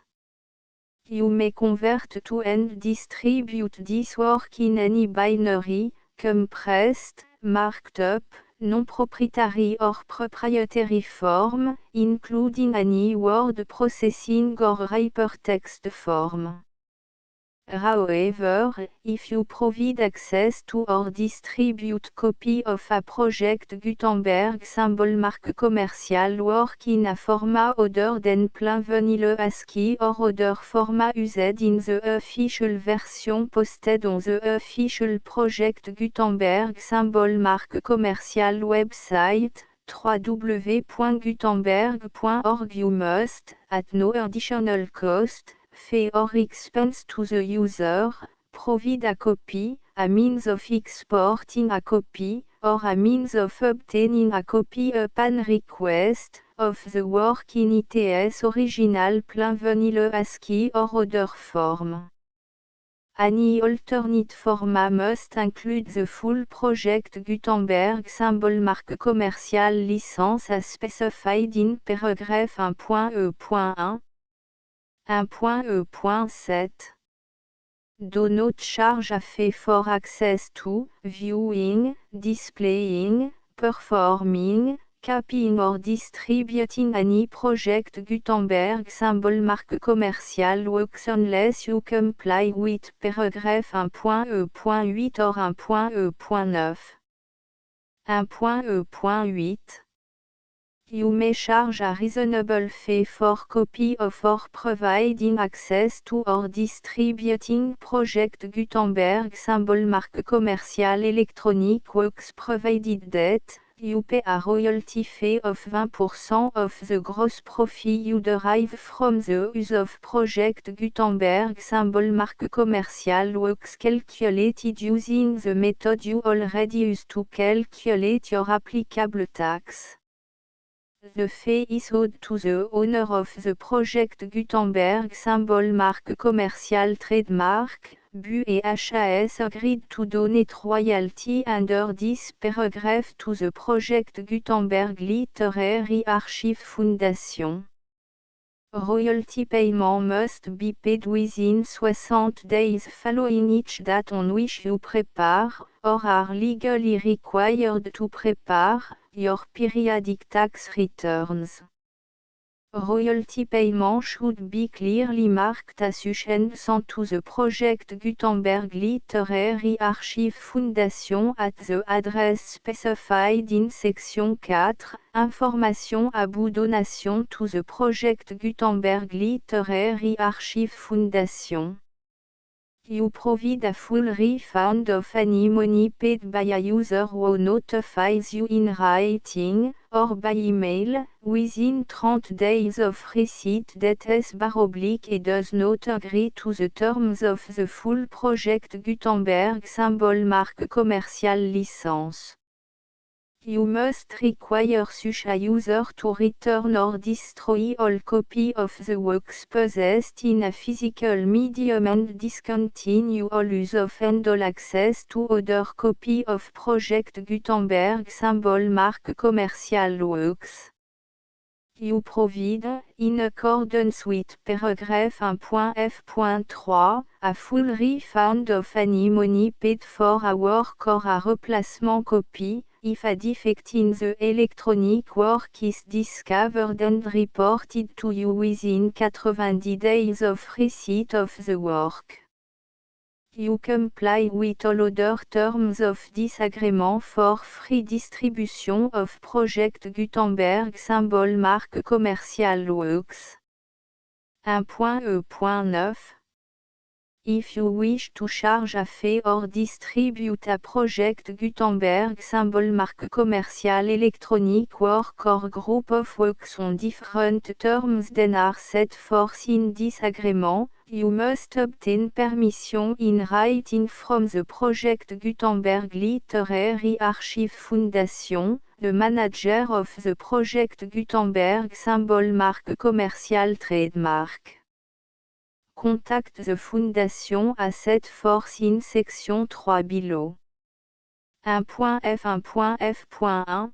You may convert to and distribute this work in any binary, compressed, marked up, non-proprietary or proprietary form, including any word processing or hypertext form. However, if you provide access to or distribute copy of a project Gutenberg symbol marque commerciale work in a format other than plain vanilla ASCII or other format used in the official version posted on the official project Gutenberg symbol marque commerciale website, www.gutenberg.org you must, at no additional cost, fee or expense to the user, provide a copy, a means of exporting a copy, or a means of obtaining a copy upon request, of the work in its original plain vanilla ASCII or other form. Any alternate format must include the full project Gutenberg symbol marque commerciale licence as specified in paragraph 1.e.1. 1.e.7 Do not charge a fee for access to, viewing, displaying, performing, copying or distributing any project Gutenberg symbol marque commerciale works unless you comply with paragraph 1.e.8 or 1.e.9. 1.e.8 You may charge a reasonable fee for copy of or providing access to or distributing project Gutenberg symbol marque commerciale electronic works provided that you pay a royalty fee of 20% of the gross profit you derive from the use of project Gutenberg symbol marque commerciale works calculated using the method you already use to calculate your applicable tax. The fee is owed to the owner of the project Gutenberg symbol marque commerciale trademark, BU et HAS agreed to donate royalty under this paragraph to the project Gutenberg Literary Archive Foundation. Royalty payment must be paid within 60 days following each date on which you prepare, or are legally required to prepare, your periodic tax returns. Royalty payment should be clearly marked as sent to the project Gutenberg Literary Archive Foundation at the address specified in section 4, Information about donation to the project Gutenberg Literary Archive Foundation. You provide a full refund of any money paid by a user who notifies you in writing, or by email, within 30 days of receipt that /et does not agree to the terms of the full project Gutenberg symbol marque commerciale licence. You must require such a user to return or destroy all copy of the works possessed in a physical medium and discontinue all use of and all access to other copy of project Gutenberg symbol marque commerciale works. You provide, in accordance with paragraph 1.f.3, a full refund of any money paid for a work or a replacement copy, if a defect in the electronic work is discovered and reported to you within 90 days of receipt of the work. You comply with all other terms of this agreement for free distribution of project Gutenberg symbol marque commerciale works. 1.e.9 If you wish to charge a fee or distribute a project Gutenberg symbol marque commercial electronic work or group of works on different terms than are set forth in this agreement, you must obtain permission in writing from the project Gutenberg Literary Archive Foundation, the manager of the project Gutenberg symbol marque commercial trademark. Contact the Foundation à set forth in section 3 below. 1.f1.f.1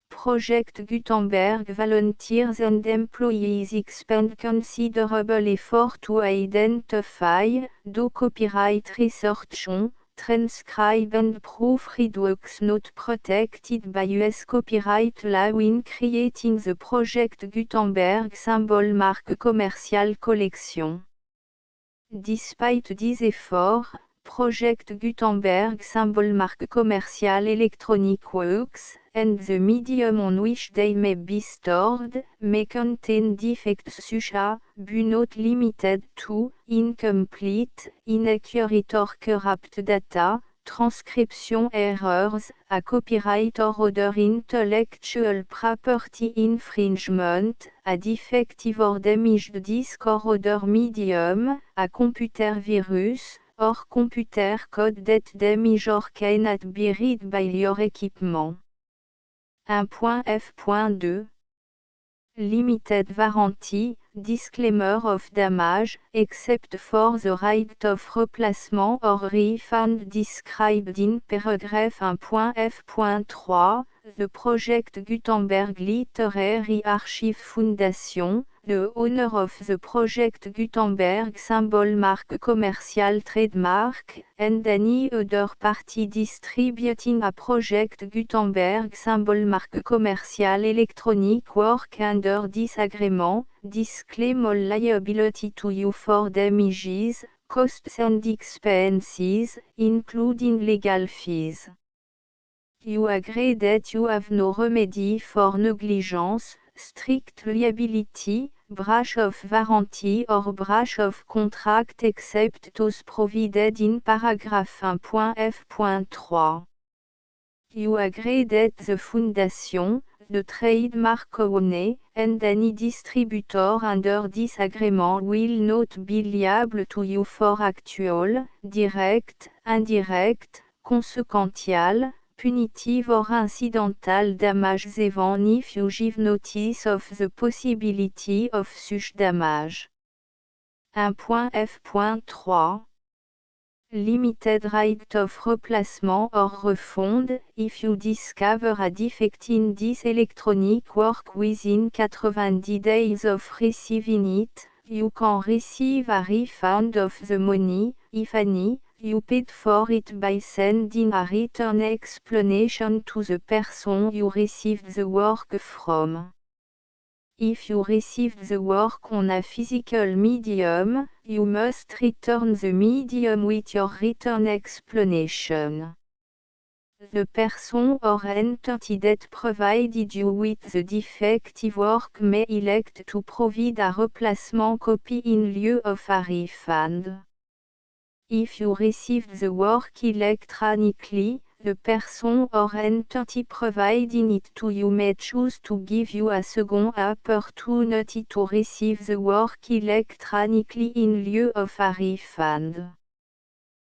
Project Gutenberg volunteers and employees expend considerable effort to identify, do copyright research on, transcribe and proofread works not protected by US copyright law in creating the Project Gutenberg symbol marque commercial collection. Despite these efforts, Project Gutenberg symbol marque commercial electronic works, and the medium on which they may be stored, may contain defects such as, but not limited to, incomplete, inaccurate or corrupt data, transcription errors, a copyright or other intellectual property infringement, a defective or damaged disk or other medium, a computer virus, or computer code that damage or cannot be read by your equipment. 1.f.2 Limited warranty, disclaimer of damage, except for the right of replacement or refund described in paragraph 1.f.3, the Project Gutenberg Literary Archive Foundation, the owner of the Project Gutenberg symbol marque commercial trademark, and any other party distributing a Project Gutenberg symbol marque commercial electronic work under this agreement, disclaim all liability to you for damages, costs and expenses, including legal fees. You agree that you have no remedy for negligence, strict liability, breach of warranty or breach of contract except those provided in paragraph 1.f.3. You agree that the Foundation, the trademark owner, and any distributor under this agreement will not be liable to you for actual, direct, indirect, consequential, punitive or incidental damages even if you give notice of the possibility of such damage. 1.f.3 Limited right of replacement or refund, if you discover a defect in this electronic work within 90 days of receiving it, you can receive a refund of the money, if any, you paid for it by sending a written explanation to the person you received the work from. If you received the work on a physical medium, you must return the medium with your written explanation. The person or entity that provided you with the defective work may elect to provide a replacement copy in lieu of a refund. If you received the work electronically, the person or entity providing it to you may choose to give you a second opportunity to receive the work electronically in lieu of a refund.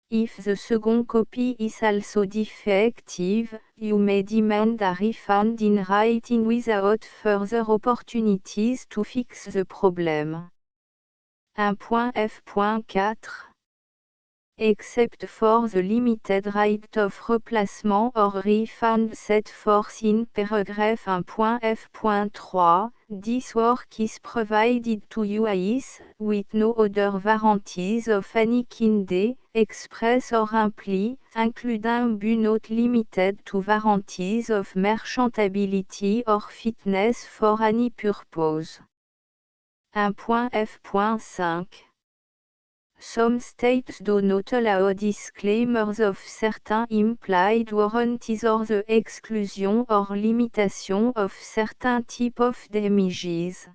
If the second copy is also defective, you may demand a refund in writing without further opportunities to fix the problem. 1.f.4 Except for the limited right of replacement or refund set forth in paragraph 1.f.3, this work is provided to you as, with no other warranties of any kind, express or implied, including but not limited to warranties of merchantability or fitness for any purpose. 1.f.5 Some states do not allow disclaimers of certain implied warranties or the exclusion or limitation of certain types of damages.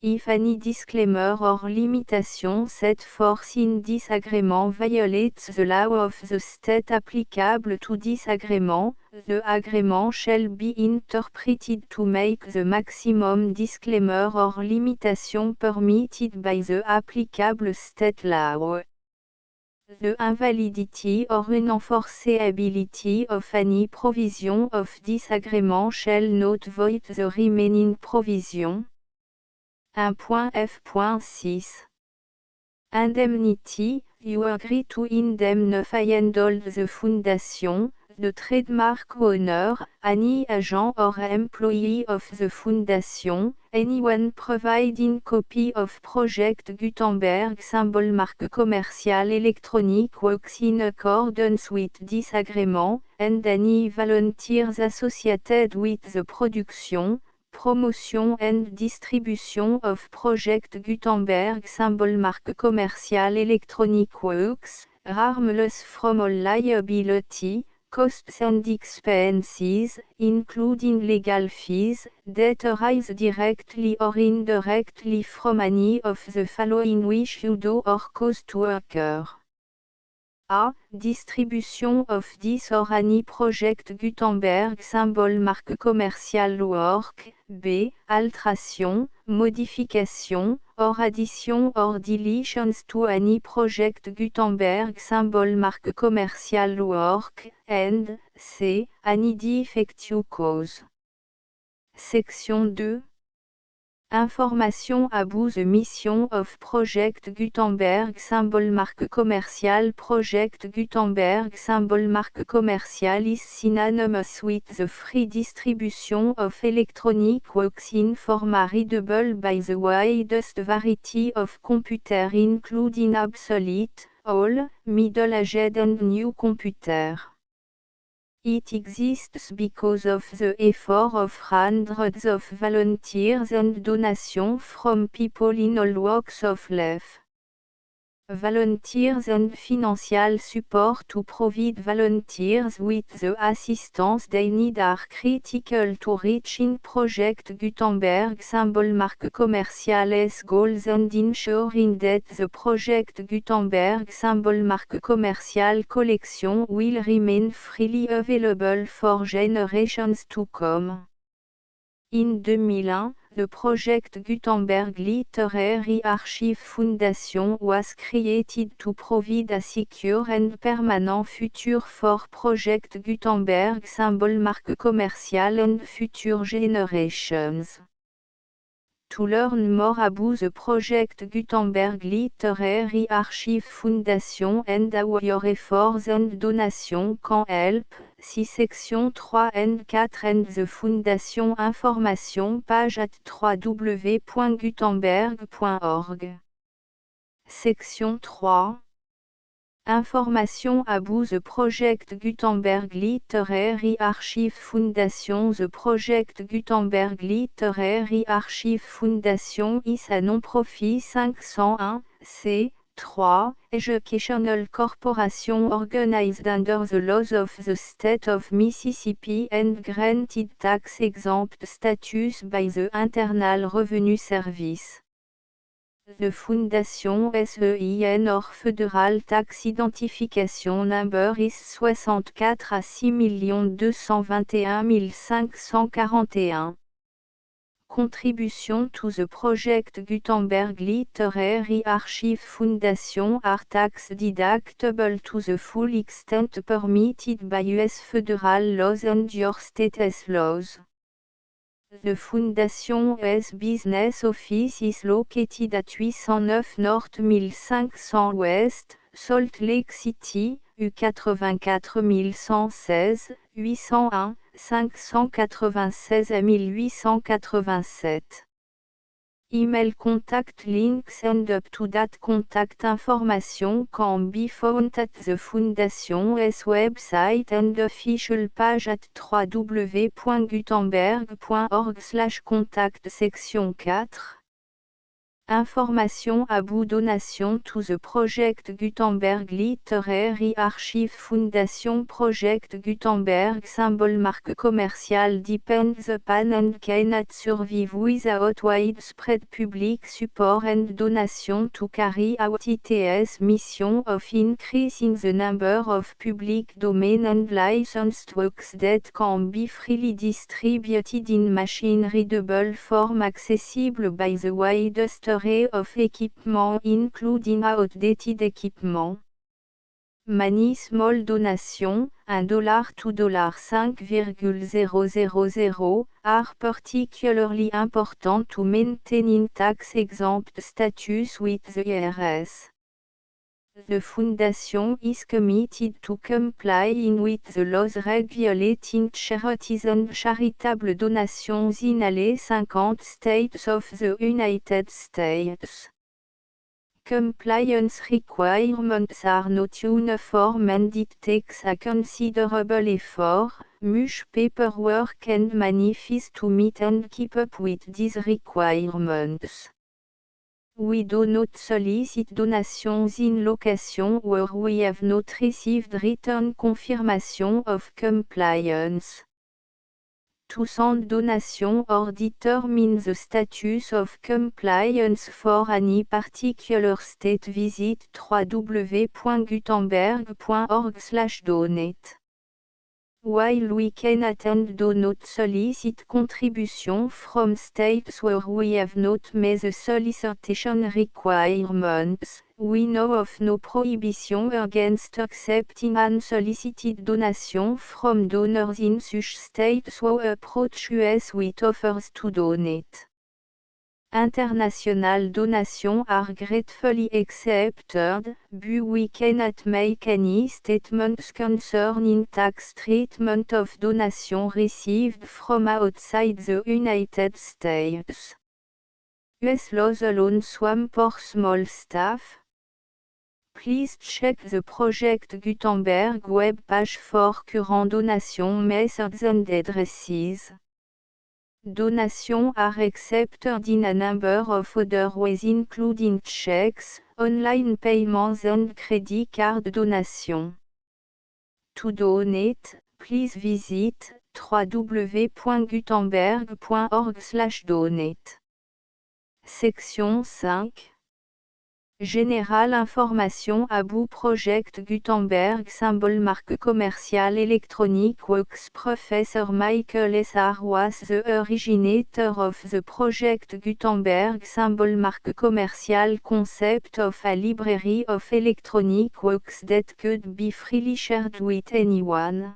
If any disclaimer or limitation set forth in this agreement violates the law of the state applicable to this agreement, the agreement shall be interpreted to make the maximum disclaimer or limitation permitted by the applicable state law. The invalidity or unenforceability of any provision of this agreement shall not void the remaining provision. 1.f.6 Indemnity, you agree to indemnify and hold the foundation, the trademark owner, any agent or employee of the foundation, anyone providing copy of Project Gutenberg symbol marque commercial electronic works in accordance with this agreement, and any volunteers associated with the production, promotion and distribution of Project Gutenberg symbol marque commercial electronic works, harmless from all liability, costs and expenses, including legal fees, that arise directly or indirectly from any of the following which you do or cause to occur. A. Distribution of this or any Project Gutenberg symbol marque commercial work. B. Alteration, modification, or addition or deletions to any Project Gutenberg symbol marque commercial work. And C. Any defective cause. Section 2. Information about the mission of Project Gutenberg symbol marque commercial. Project Gutenberg symbol marque commercial is synonymous with the free distribution of electronic works in format readable by the widest variety of computers including obsolete, old, middle-aged and new computers. It exists because of the effort of hundreds of volunteers and donations from people in all walks of life. Volunteers and financial support to provide volunteers with the assistance they need are critical to reaching Project Gutenberg symbol marque commercial's goals and ensuring that the Project Gutenberg symbol marque commercial collection will remain freely available for generations to come. In 2001, the Project Gutenberg Literary Archive Foundation was created to provide a secure and permanent future for Project Gutenberg symbol marque commercial and future generations. To learn more about the Project Gutenberg Literary Archive Foundation and how your efforts and donations can help, see section 3 and 4 and the Foundation information page at www.gutenberg.org. Section 3. Information about the Project Gutenberg Literary Archive Foundation. The Project Gutenberg Literary Archive Foundation is a non-profit 501, c3, educational corporation organized under the laws of the state of Mississippi and granted tax-exempt status by the Internal Revenue Service. The Foundation SEIN or Federal Tax Identification Number is 64 à 6 221 541. Contribution to the Project Gutenberg Literary Archive Foundation are tax deductible to the full extent permitted by U.S. federal laws and your state's laws. The Foundation's business office is located at 809 North 1500 West, Salt Lake City, U84116, 801, 596 à 1887. Email contact links and up-to-date contact information can be found at the Foundation's website and official page at www.gutenberg.org/contact. Section 4. Information Abou Donation to the Project Gutenberg Literary Archive Foundation Project Gutenberg Symbol Marque commerciale depends upon and cannot survive without widespread public support and donation to carry out its mission of increasing the number of public domain and licensed works that can be freely distributed in machine-readable form accessible by the widest of équipements including outdated equipment. Many small donation, $1 to $5,000, are particularly important to maintaining tax-exempt status with the IRS. The Foundation is committed to complying with the laws regulating charities and charitable donations in all 50 states of the United States. Compliance requirements are not uniform and it takes a considerable effort, much paperwork and money fees to meet and keep up with these requirements. We do not solicit donations in locations where we have not received written confirmation of compliance. To send donation or determine the status of compliance for any particular state, visit www.gutenberg.org/donate. While we cannot and do not solicit contribution from states where we have not met the solicitation requirements, we know of no prohibition against accepting unsolicited donation from donors in such states who approach us with offers to donate. International donations are gratefully accepted, but we cannot make any statements concerning tax treatment of donations received from outside the United States. US laws alone swam for small staff. Please check the Project Gutenberg web page for current donation methods and addresses. Donations are accepted in a number of other ways including checks, online payments and credit card donation. To donate, please visit www.gutenberg.org/donate. Section 5. Général Information Abou Project Gutenberg Symbol Marque commerciale électronique Works Professor Michael S. R. was the originator of the Project Gutenberg Symbol Marque commerciale concept of a library of electronic works that could be freely shared with anyone.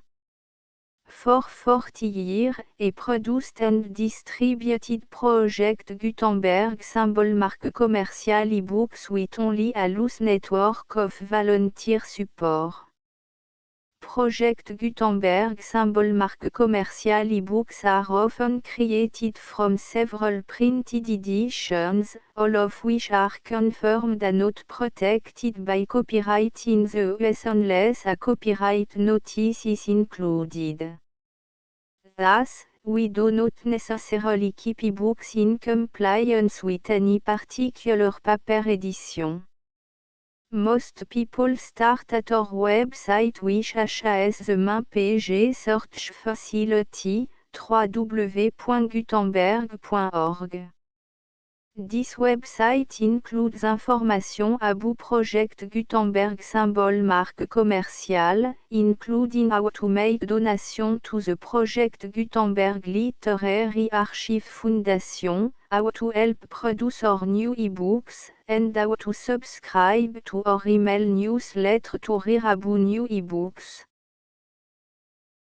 For 40 years, a produced and distributed Project Gutenberg Symbol Marque commerciale ebooks with only a loose network of volunteer support. Project Gutenberg Symbol Marque commerciale ebooks are often created from several printed editions, all of which are confirmed and not protected by copyright in the US unless a copyright notice is included. Thus, we do not necessarily keep ebooks in compliance with any particular paper edition. Most people start at our website which has the main page search facility, www.gutenberg.org. This website includes information about Project Gutenberg Symbol Marque commerciale, including how to make donation to the Project Gutenberg Literary Archive Foundation, how to help produce our new ebooks, and how to subscribe to our email newsletter to read about new ebooks.